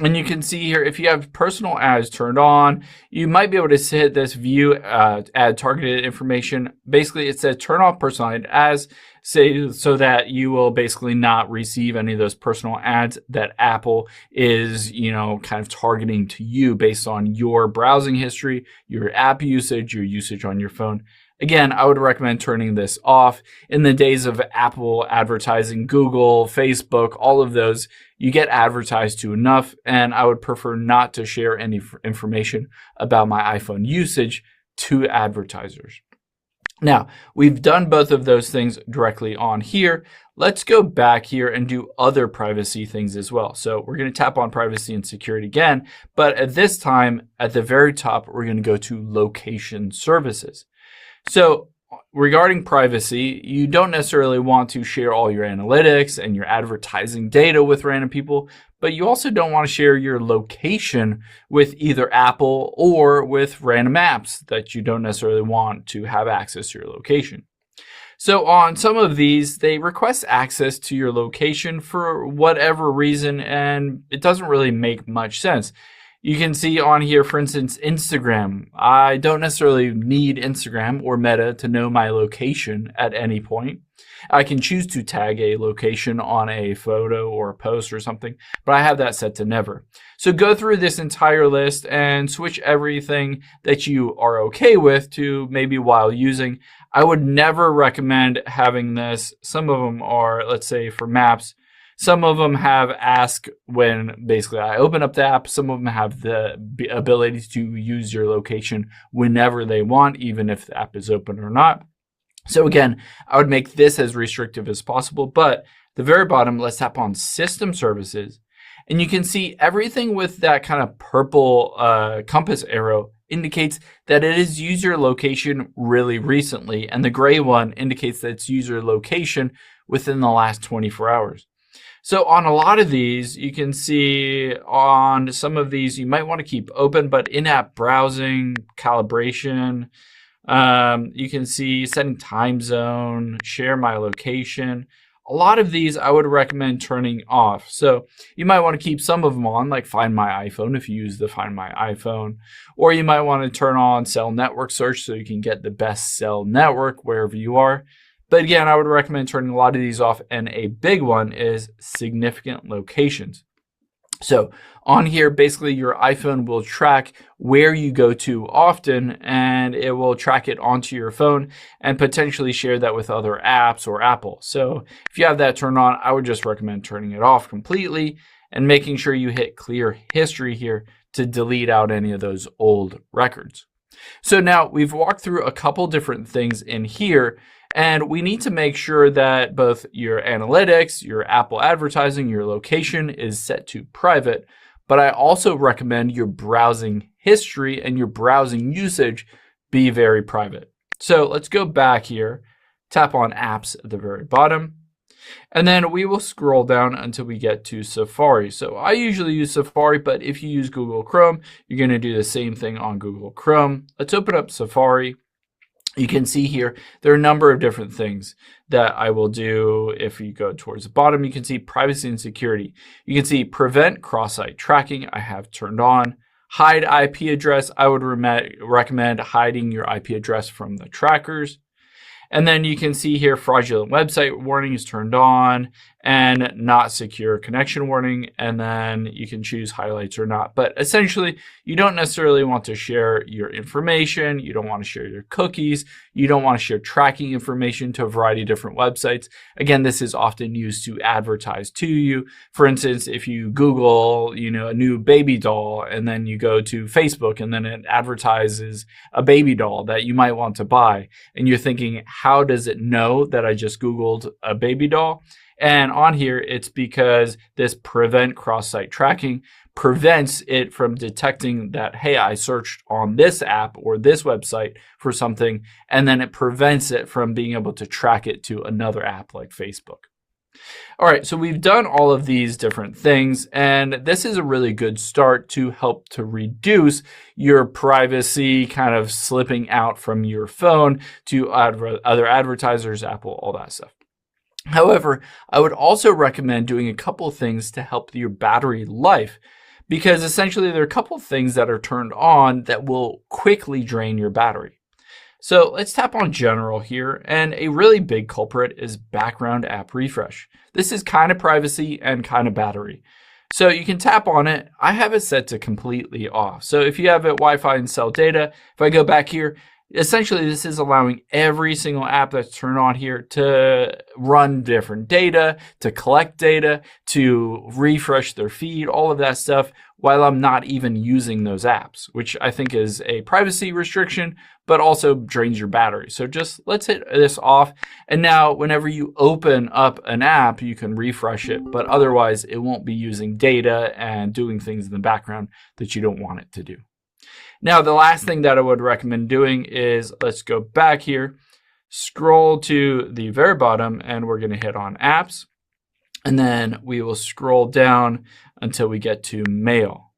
And you can see here, if you have personal ads turned on, you might be able to hit this view ad targeted information. Basically, it says turn off personalized ads so that you will basically not receive any of those personal ads that Apple is, kind of targeting to you based on your browsing history, your app usage, your usage on your phone. Again, I would recommend turning this off. In the days of Apple advertising, Google, Facebook, all of those, you get advertised to enough, and I would prefer not to share any information about my iPhone usage to advertisers. Now, we've done both of those things directly on here. Let's go back here and do other privacy things as well. So we're going to tap on privacy and security again, but at this time, at the very top, we're going to go to location services. So regarding privacy, you don't necessarily want to share all your analytics and your advertising data with random people, but you also don't want to share your location with either Apple or with random apps that you don't necessarily want to have access to your location. So on some of these, they request access to your location for whatever reason, and it doesn't really make much sense. You can see on here, for instance, Instagram. I don't necessarily need Instagram or Meta to know my location at any point. I can choose to tag a location on a photo or a post or something, but I have that set to never. So go through this entire list and switch everything that you are okay with to maybe while using. I would never recommend having this. Some of them are, let's say for maps, some of them have ask when basically I open up the app. Some of them have the ability to use your location whenever they want, even if the app is open or not. So again, I would make this as restrictive as possible. But the very bottom, let's tap on System Services. And you can see everything with that kind of purple compass arrow indicates that it is user location really recently. And the gray one indicates that it's user location within the last 24 hours. So on a lot of these, you can see on some of these, you might want to keep open, but in-app browsing, calibration, you can see setting time zone, share my location. A lot of these I would recommend turning off. So you might want to keep some of them on, like Find My iPhone if you use the Find My iPhone. Or you might want to turn on cell network search so you can get the best cell network wherever you are. But again, I would recommend turning a lot of these off. And a big one is significant locations. So on here, basically your iPhone will track where you go to often, and it will track it onto your phone and potentially share that with other apps or Apple. So if you have that turned on, I would just recommend turning it off completely and making sure you hit clear history here to delete out any of those old records. So now we've walked through a couple different things in here, and we need to make sure that both your analytics, your Apple advertising, your location is set to private. But I also recommend your browsing history and your browsing usage be very private. So let's go back here, tap on apps at the very bottom, and then we will scroll down until we get to Safari. So I usually use Safari, but if you use Google Chrome, you're going to do the same thing on Google Chrome. Let's open up Safari. You can see here, there are a number of different things that I will do. If you go towards the bottom, you can see privacy and security. You can see prevent cross-site tracking. I have turned on. Hide IP address. I would recommend hiding your IP address from the trackers. And then you can see here fraudulent website warning is turned on and not secure connection warning. And then you can choose highlights or not. But essentially, you don't necessarily want to share your information. You don't want to share your cookies. You don't want to share tracking information to a variety of different websites. Again, this is often used to advertise to you. For instance, if you Google, a new baby doll, and then you go to Facebook and then it advertises a baby doll that you might want to buy, and you're thinking, how does it know that I just Googled a baby doll? And on here, it's because this prevent cross-site tracking prevents it from detecting that, hey, I searched on this app or this website for something, and then it prevents it from being able to track it to another app like Facebook. All right, so we've done all of these different things, and this is a really good start to help to reduce your privacy kind of slipping out from your phone to other advertisers, Apple, all that stuff. However, I would also recommend doing a couple of things to help your battery life, because essentially there are a couple of things that are turned on that will quickly drain your battery. So let's tap on General here, and a really big culprit is background app refresh. This is kind of privacy and kind of battery. So you can tap on it. I have it set to completely off. So if you have it Wi-Fi and cell data, if I go back here, essentially this is allowing every single app that's turned on here to run different data, to collect data, to refresh their feed, all of that stuff, while I'm not even using those apps, which I think is a privacy restriction, but also drains your battery. So just let's hit this off. And now whenever you open up an app, you can refresh it, but otherwise it won't be using data and doing things in the background that you don't want it to do. Now, the last thing that I would recommend doing is, let's go back here, scroll to the very bottom, and we're going to hit on apps. And then we will scroll down until we get to mail.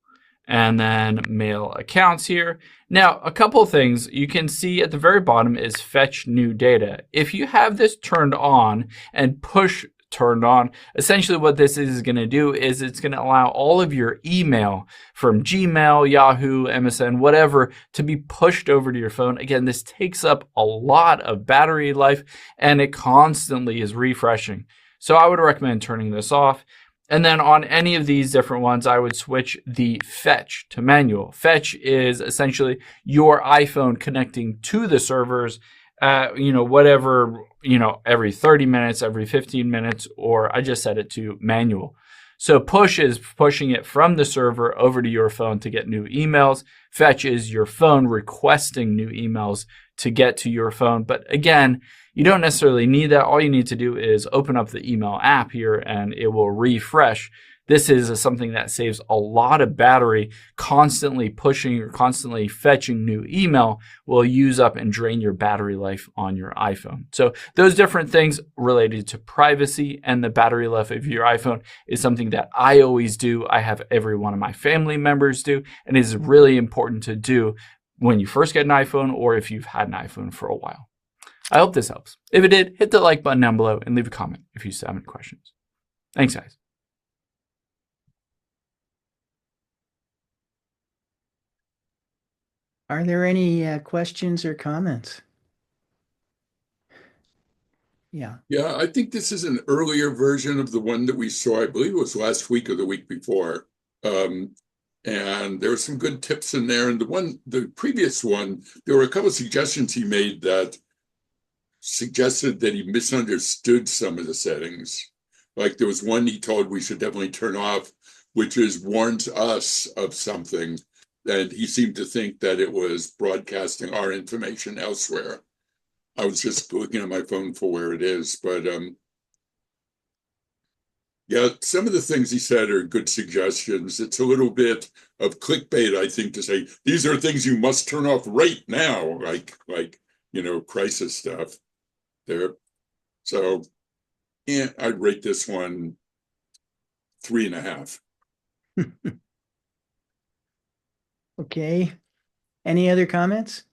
And then mail accounts here. Now, a couple of things you can see at the very bottom is fetch new data. If you have this turned on and push turned on, essentially what this is going to do is it's going to allow all of your email from Gmail, Yahoo, MSN, whatever, to be pushed over to your phone. Again, this takes up a lot of battery life and it constantly is refreshing. So I would recommend turning this off. And then on any of these different ones, I would switch the fetch to manual. Fetch is essentially your iPhone connecting to the servers, whatever, every 30 minutes, every 15 minutes, or I just set it to manual. So push is pushing it from the server over to your phone to get new emails. Fetch is your phone requesting new emails to get to your phone. But again, you don't necessarily need that. All you need to do is open up the email app here and it will refresh. This is something that saves a lot of battery. Constantly pushing or constantly fetching new email will use up and drain your battery life on your iPhone. So those different things related to privacy and the battery life of your iPhone is something that I always do. I have every one of my family members do, and it is really important to do when you first get an iPhone or if you've had an iPhone for a while. I hope this helps. If it did, hit the like button down below and leave a comment if you still have any questions. Thanks, guys. Are there any questions or comments? Yeah. Yeah, I think this is an earlier version of the one that we saw. I believe it was last week or the week before. And there were some good tips in there. And the previous one, there were a couple of suggestions he made that suggested that he misunderstood some of the settings. Like there was one he told we should definitely turn off, which is warns us of something. And he seemed to think that it was broadcasting our information elsewhere. I was just looking at my phone for where it is, but yeah, some of the things he said are good suggestions. It's a little bit of clickbait, I think, to say these are things you must turn off right now, like crisis stuff there. So yeah, I'd rate this one 3.5. Okay. Any other comments?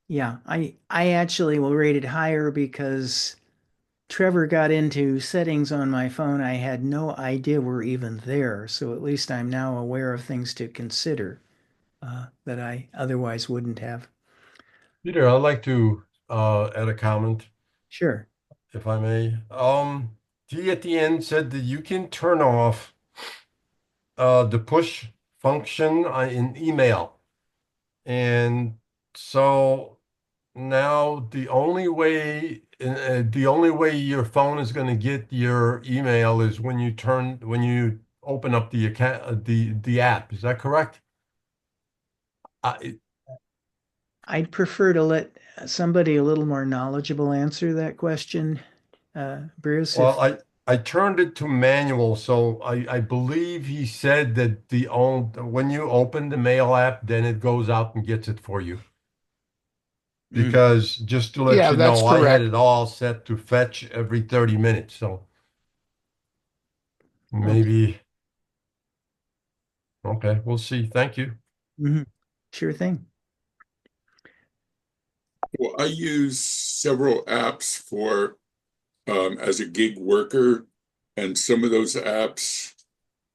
Yeah, I actually will rate it higher because Trevor got into settings on my phone I had no idea were even there. So at least I'm now aware of things to consider that I otherwise wouldn't have. Peter, I'd like to add a comment, Sure. if I may. He at the end said that you can turn off the push function in email. And so now the only way your phone is going to get your email is when you open up the account, the app. Is that correct? I'd prefer to let somebody a little more knowledgeable answer that question. Bruce? Well, I turned it to manual, so I believe he said that when you open the mail app, then it goes out and gets it for you. Because just to let you know, I had it all set to fetch every 30 minutes. So maybe. Okay, we'll see. Thank you. Sure thing. Well, I use several apps for as a gig worker, and some of those apps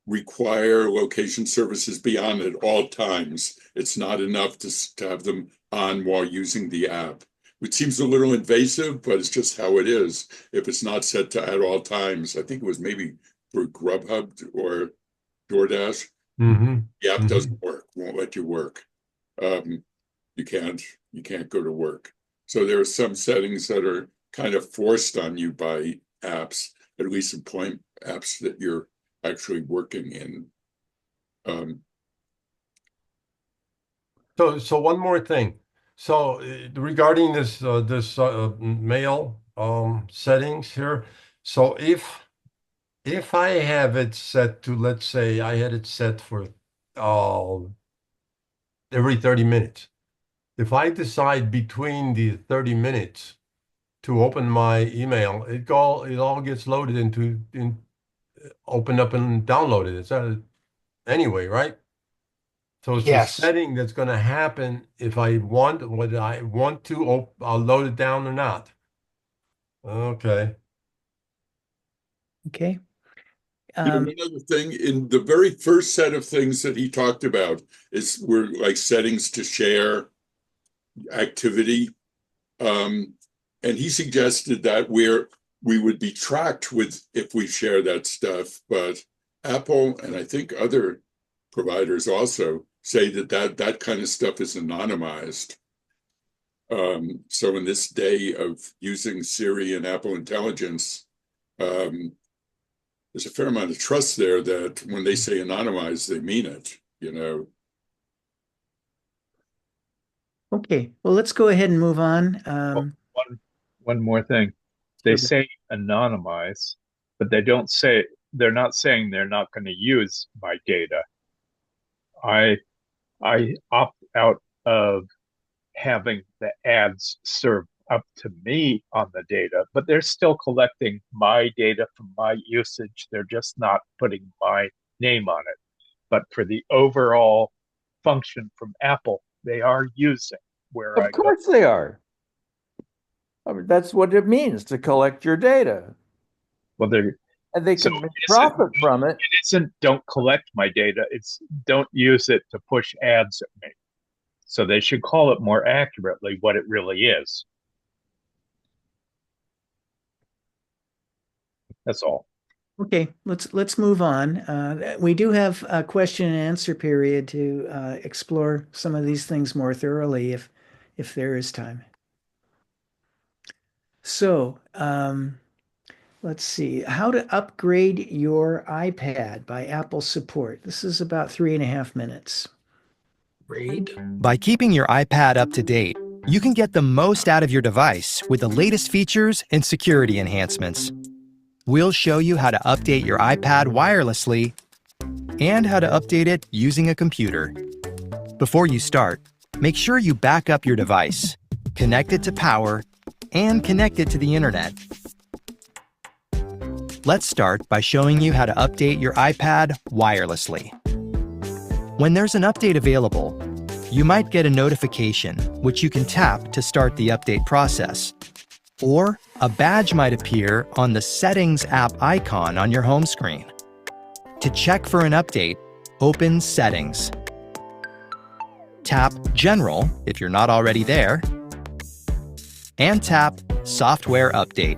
require location services be on at all times. It's not enough to have them on while using the app, which seems a little invasive, but it's just how it is. If it's not set to at all times, I think it was maybe for Grubhub or DoorDash, the app doesn't work, won't let you work. You can't go to work. So there are some settings that are kind of forced on you by apps, at least employment apps that you're actually working in. So one more thing. So regarding this mail settings here. So if I have it set to, let's say I had it set for every 30 minutes, if I decide between the 30 minutes to open my email, it all gets loaded opened up and downloaded. It's anyway, right? So it's a Yes. setting that's going to happen if I want, whether I want to, I'll load it down or not. Okay. Okay. One other thing, in the very first set of things that he talked about were like settings to share activity. And he suggested that we would be tracked if we share that stuff, but Apple and I think other providers also say that kind of stuff is anonymized. So in this day of using Siri and Apple Intelligence, there's a fair amount of trust there that when they say anonymized, they mean it, Okay, well, let's go ahead and move on. One more thing. They say anonymize, but they're not saying they're not going to use my data. I opt out of having the ads served up to me on the data, but they're still collecting my data from my usage. They're just not putting my name on it. But for the overall function from Apple, they are using where I go. Of course they are. I mean, that's what it means to collect your data. Well, and they can profit from it. It isn't don't collect my data. It's don't use it to push ads at me. So they should call it more accurately what it really is. That's all. Okay, let's move on. We do have a question and answer period to explore some of these things more thoroughly if there is time. So let's see, how to upgrade your iPad by Apple support. This is about 3.5 minutes. Great. By keeping your iPad up to date, you can get the most out of your device with the latest features and security enhancements. We'll show you how to update your iPad wirelessly and how to update it using a computer. Before you start, make sure you back up your device, connect it to power, and connect it to the internet. Let's start by showing you how to update your iPad wirelessly. When there's an update available, you might get a notification which you can tap to start the update process. Or a badge might appear on the Settings app icon on your home screen. To check for an update, open Settings. Tap General if you're not already there, and tap Software Update.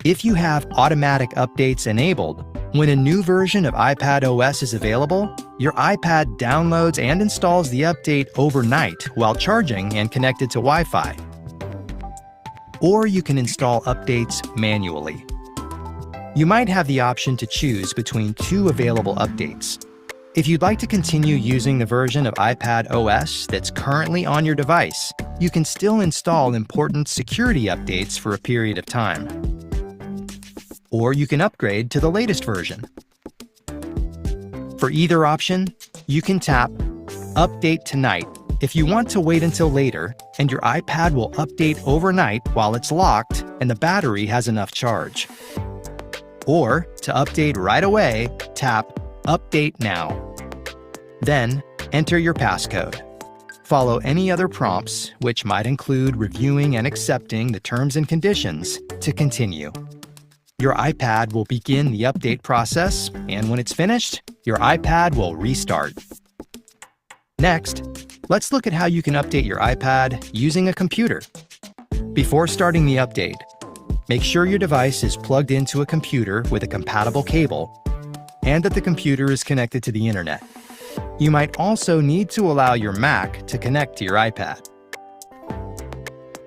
If you have automatic updates enabled, when a new version of iPadOS is available, your iPad downloads and installs the update overnight while charging and connected to Wi-Fi. Or you can install updates manually. You might have the option to choose between 2 available updates. If you'd like to continue using the version of iPadOS that's currently on your device, you can still install important security updates for a period of time. Or you can upgrade to the latest version. For either option, you can tap Update Tonight if you want to wait until later and your iPad will update overnight while it's locked and the battery has enough charge. Or to update right away, tap Update Now. Then, enter your passcode. Follow any other prompts, which might include reviewing and accepting the terms and conditions, to continue. Your iPad will begin the update process, and when it's finished, your iPad will restart. Next, let's look at how you can update your iPad using a computer. Before starting the update, make sure your device is plugged into a computer with a compatible cable and that the computer is connected to the internet. You might also need to allow your Mac to connect to your iPad.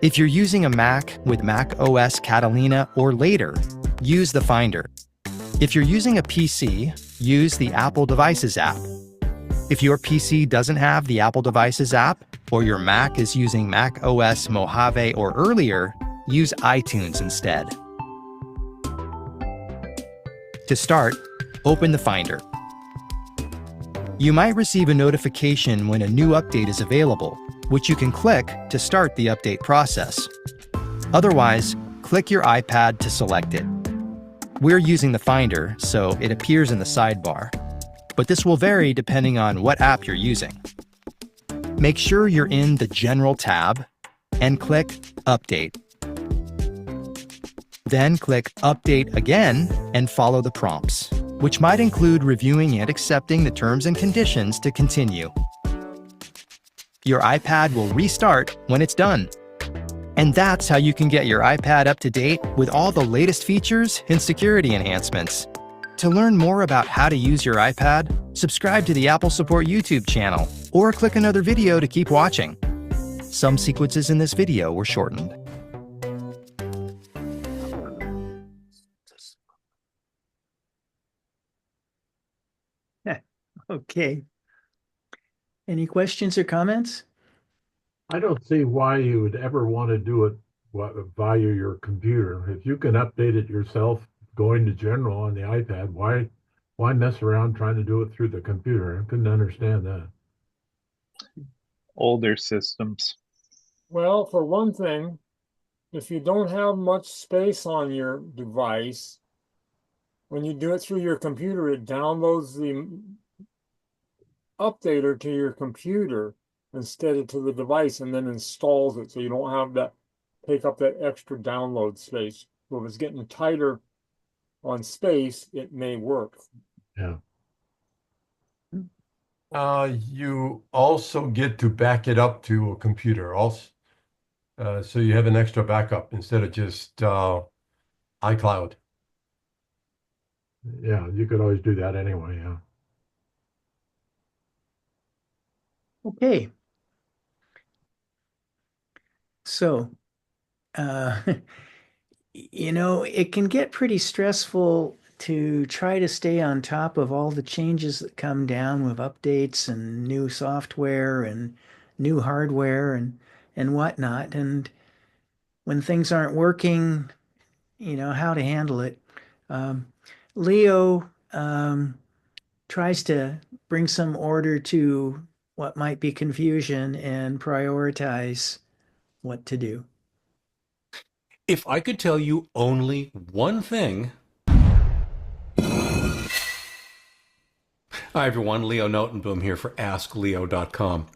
If you're using a Mac with Mac OS Catalina or later, use the Finder. If you're using a PC, use the Apple Devices app. If your PC doesn't have the Apple Devices app, or your Mac is using Mac OS Mojave or earlier, use iTunes instead. To start, open the Finder. You might receive a notification when a new update is available, which you can click to start the update process. Otherwise, click your iPad to select it. We're using the Finder, so it appears in the sidebar, but this will vary depending on what app you're using. Make sure you're in the General tab and click Update. Then click Update again and follow the prompts, which might include reviewing and accepting the terms and conditions to continue. Your iPad will restart when it's done. And that's how you can get your iPad up to date with all the latest features and security enhancements. To learn more about how to use your iPad, subscribe to the Apple Support YouTube channel or click another video to keep watching. Some sequences in this video were shortened. Okay. Any questions or comments? I don't see why you would ever want to do it via your computer. If you can update it yourself, going to general on the iPad, why mess around trying to do it through the computer? I couldn't understand that. Older systems. Well, for one thing, if you don't have much space on your device, when you do it through your computer, it downloads the updater to your computer instead of to the device and then installs it, so you don't have that take up that extra download space. So if it's getting tighter on space, it may work. Yeah. You also get to back it up to a computer also. So you have an extra backup instead of just iCloud. Yeah, you could always do that anyway, yeah. Okay. So, it can get pretty stressful to try to stay on top of all the changes that come down with updates and new software and new hardware and whatnot. And when things aren't working, how to handle it. Leo tries to bring some order to what might be confusion and prioritize what to do. If I could tell you only one thing. Hi everyone, Leo Notenboom here for AskLeo.com.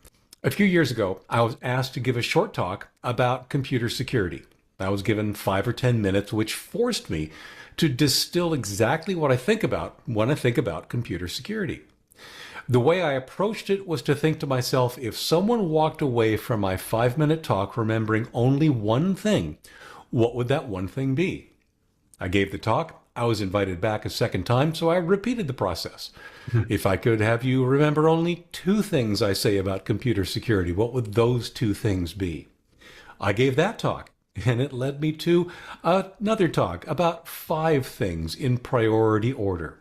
A few years ago, I was asked to give a short talk about computer security. I was given 5 or 10 minutes, which forced me to distill exactly what I think about when I think about computer security. The way I approached it was to think to myself, if someone walked away from my 5-minute talk remembering only one thing, what would that one thing be? I gave the talk. I was invited back a second time, so I repeated the process. If I could have you remember only 2 things I say about computer security, what would those 2 things be? I gave that talk, and it led me to another talk about 5 things in priority order.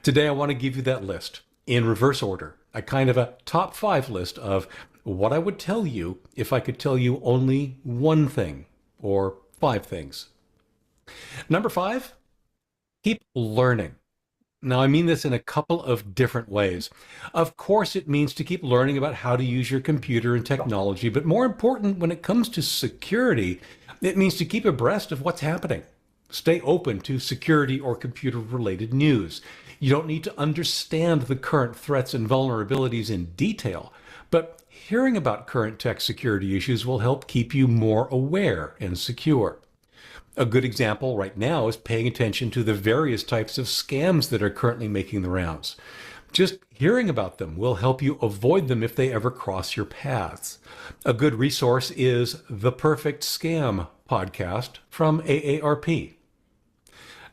Today, I want to give you that list in reverse order, a kind of a top 5 list of what I would tell you if I could tell you only one thing or 5 things. Number 5, keep learning. Now, I mean this in a couple of different ways. Of course, it means to keep learning about how to use your computer and technology, but more important, when it comes to security, it means to keep abreast of what's happening. Stay open to security or computer-related news. You don't need to understand the current threats and vulnerabilities in detail, but hearing about current tech security issues will help keep you more aware and secure. A good example right now is paying attention to the various types of scams that are currently making the rounds. Just hearing about them will help you avoid them if they ever cross your paths. A good resource is the Perfect Scam podcast from AARP.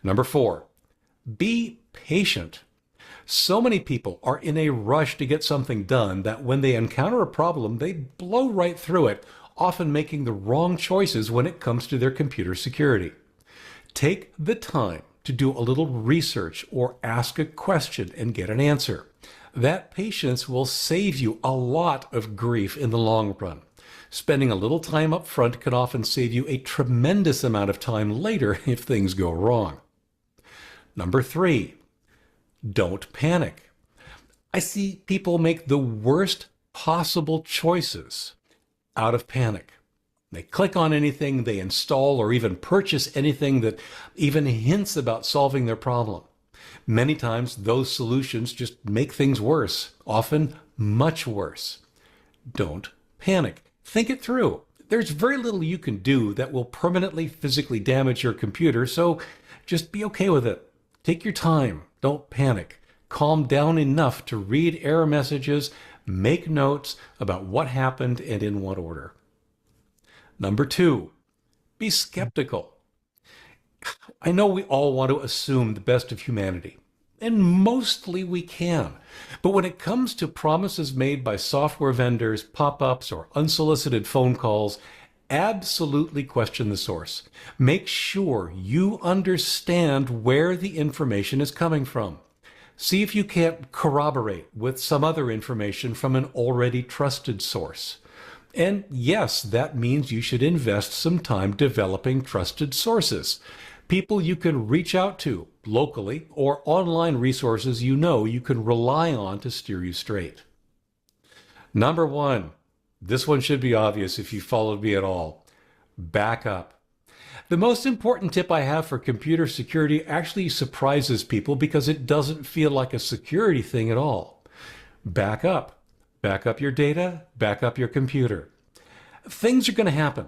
Number 4, be patient. So many people are in a rush to get something done that when they encounter a problem, they blow right through it, often making the wrong choices when it comes to their computer security. Take the time to do a little research or ask a question and get an answer. That patience will save you a lot of grief in the long run. Spending a little time up front can often save you a tremendous amount of time later if things go wrong. Number 3, don't panic. I see people make the worst possible choices out of panic. They click on anything, they install or even purchase anything that even hints about solving their problem. Many times, those solutions just make things worse, often much worse. Don't panic. Think it through. There's very little you can do that will permanently physically damage your computer, so just be okay with it. Take your time. Don't panic. Calm down enough to read error messages, make notes about what happened and in what order. Number 2, be skeptical. I know we all want to assume the best of humanity, and mostly we can. But when it comes to promises made by software vendors, pop-ups, or unsolicited phone calls, absolutely question the source. Make sure you understand where the information is coming from. See if you can't corroborate with some other information from an already trusted source. And yes, that means you should invest some time developing trusted sources. People you can reach out to locally or online resources you know you can rely on to steer you straight. Number 1, this one should be obvious if you followed me at all. Back up. The most important tip I have for computer security actually surprises people because it doesn't feel like a security thing at all. Back up. Back up your data, back up your computer. Things are going to happen.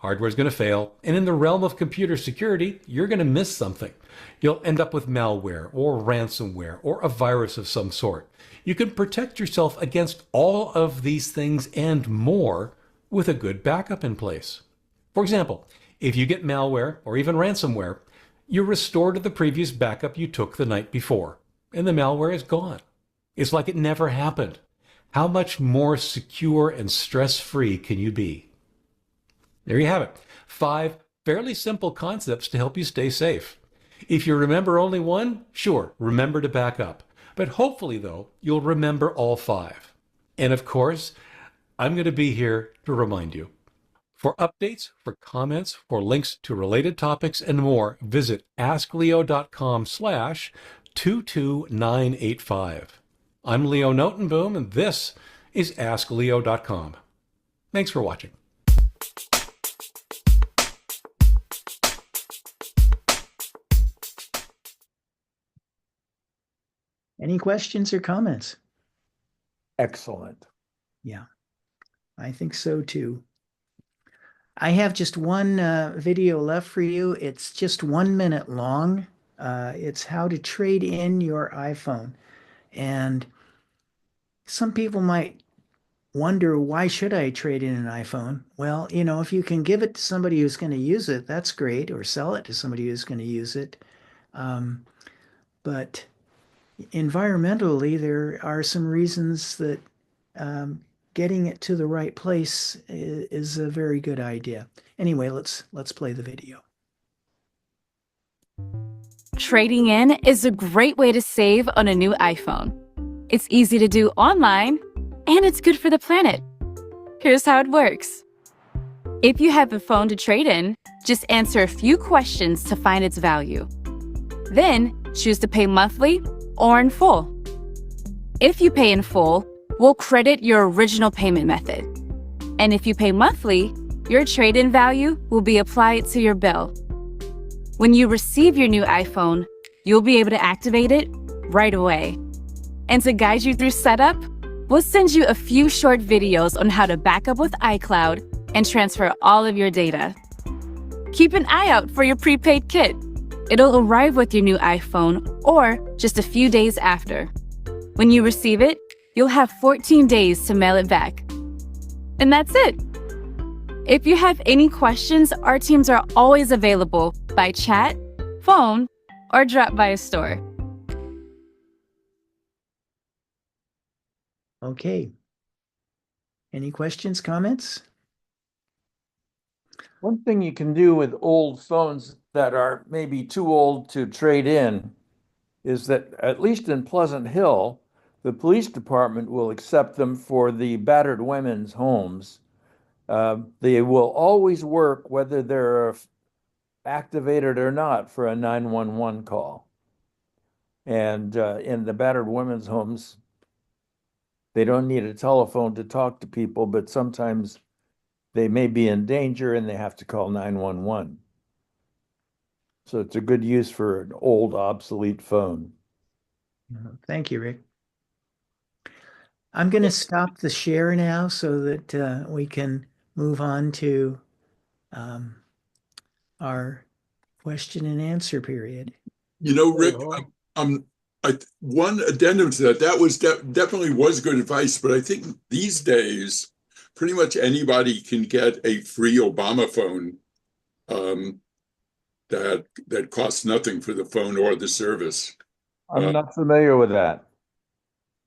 Hardware's going to fail, and in the realm of computer security, you're going to miss something. You'll end up with malware or ransomware or a virus of some sort. You can protect yourself against all of these things and more with a good backup in place. For example, if you get malware or even ransomware, you restore to the previous backup you took the night before, and the malware is gone. It's like it never happened. How much more secure and stress-free can you be? There you have it. 5 fairly simple concepts to help you stay safe. If you remember only one, sure, remember to back up. But hopefully, though, you'll remember all 5. And of course, I'm going to be here to remind you. For updates, for comments, for links to related topics and more, visit askleo.com/22985. I'm Leo Notenboom, and this is AskLeo.com. Thanks for watching. Any questions or comments? Excellent. Yeah, I think so too. I have just one video left for you. It's just 1 minute long. It's how to trade in your iPhone. And some people might wonder, why should I trade in an iPhone? Well, if you can give it to somebody who's going to use it, that's great, or sell it to somebody who's going to use it. But environmentally, there are some reasons that getting it to the right place is a very good idea. Anyway, let's play the video. Trading in is a great way to save on a new iPhone. It's easy to do online, and it's good for the planet. Here's how it works. If you have a phone to trade in, just answer a few questions to find its value. Then, choose to pay monthly or in full. If you pay in full, we'll credit your original payment method. And if you pay monthly, your trade-in value will be applied to your bill. When you receive your new iPhone, you'll be able to activate it right away. And to guide you through setup, we'll send you a few short videos on how to back up with iCloud and transfer all of your data. Keep an eye out for your prepaid kit. It'll arrive with your new iPhone or just a few days after. When you receive it, you'll have 14 days to mail it back. And that's it. If you have any questions, our teams are always available by chat, phone, or drop by a store. Okay. Any questions, comments? One thing you can do with old phones that are maybe too old to trade in is that, at least in Pleasant Hill, the police department will accept them for the battered women's homes. They will always work whether they're activated or not for a 911 call. And in the battered women's homes, they don't need a telephone to talk to people, but sometimes they may be in danger and they have to call 911. So it's a good use for an old, obsolete phone. Thank you, Rick. I'm going to stop the share now so that we can move on to our question and answer period. You know, Rick, one addendum to that. That was definitely was good advice, but I think these days, pretty much anybody can get a free Obama phone that costs nothing for the phone or the service. I'm not familiar with that.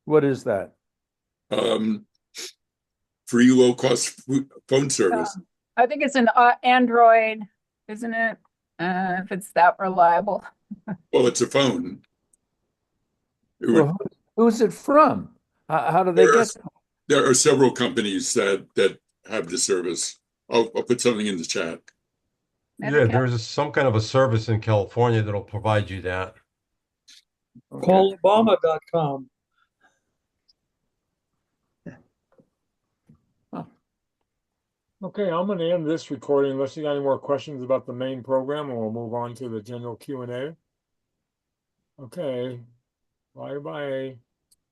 What is that? Free low-cost phone service. I think it's an Android, isn't it? If it's that reliable. Well, it's a phone. Well, who's it from? How do they get? There are several companies that have the service. I'll put something in the chat. Yeah, there's some kind of a service in California that'll provide you that. Okay. Call Obama.com. Okay, I'm going to end this recording unless you got any more questions about the main program, and we'll move on to the general Q&A. Okay, bye-bye.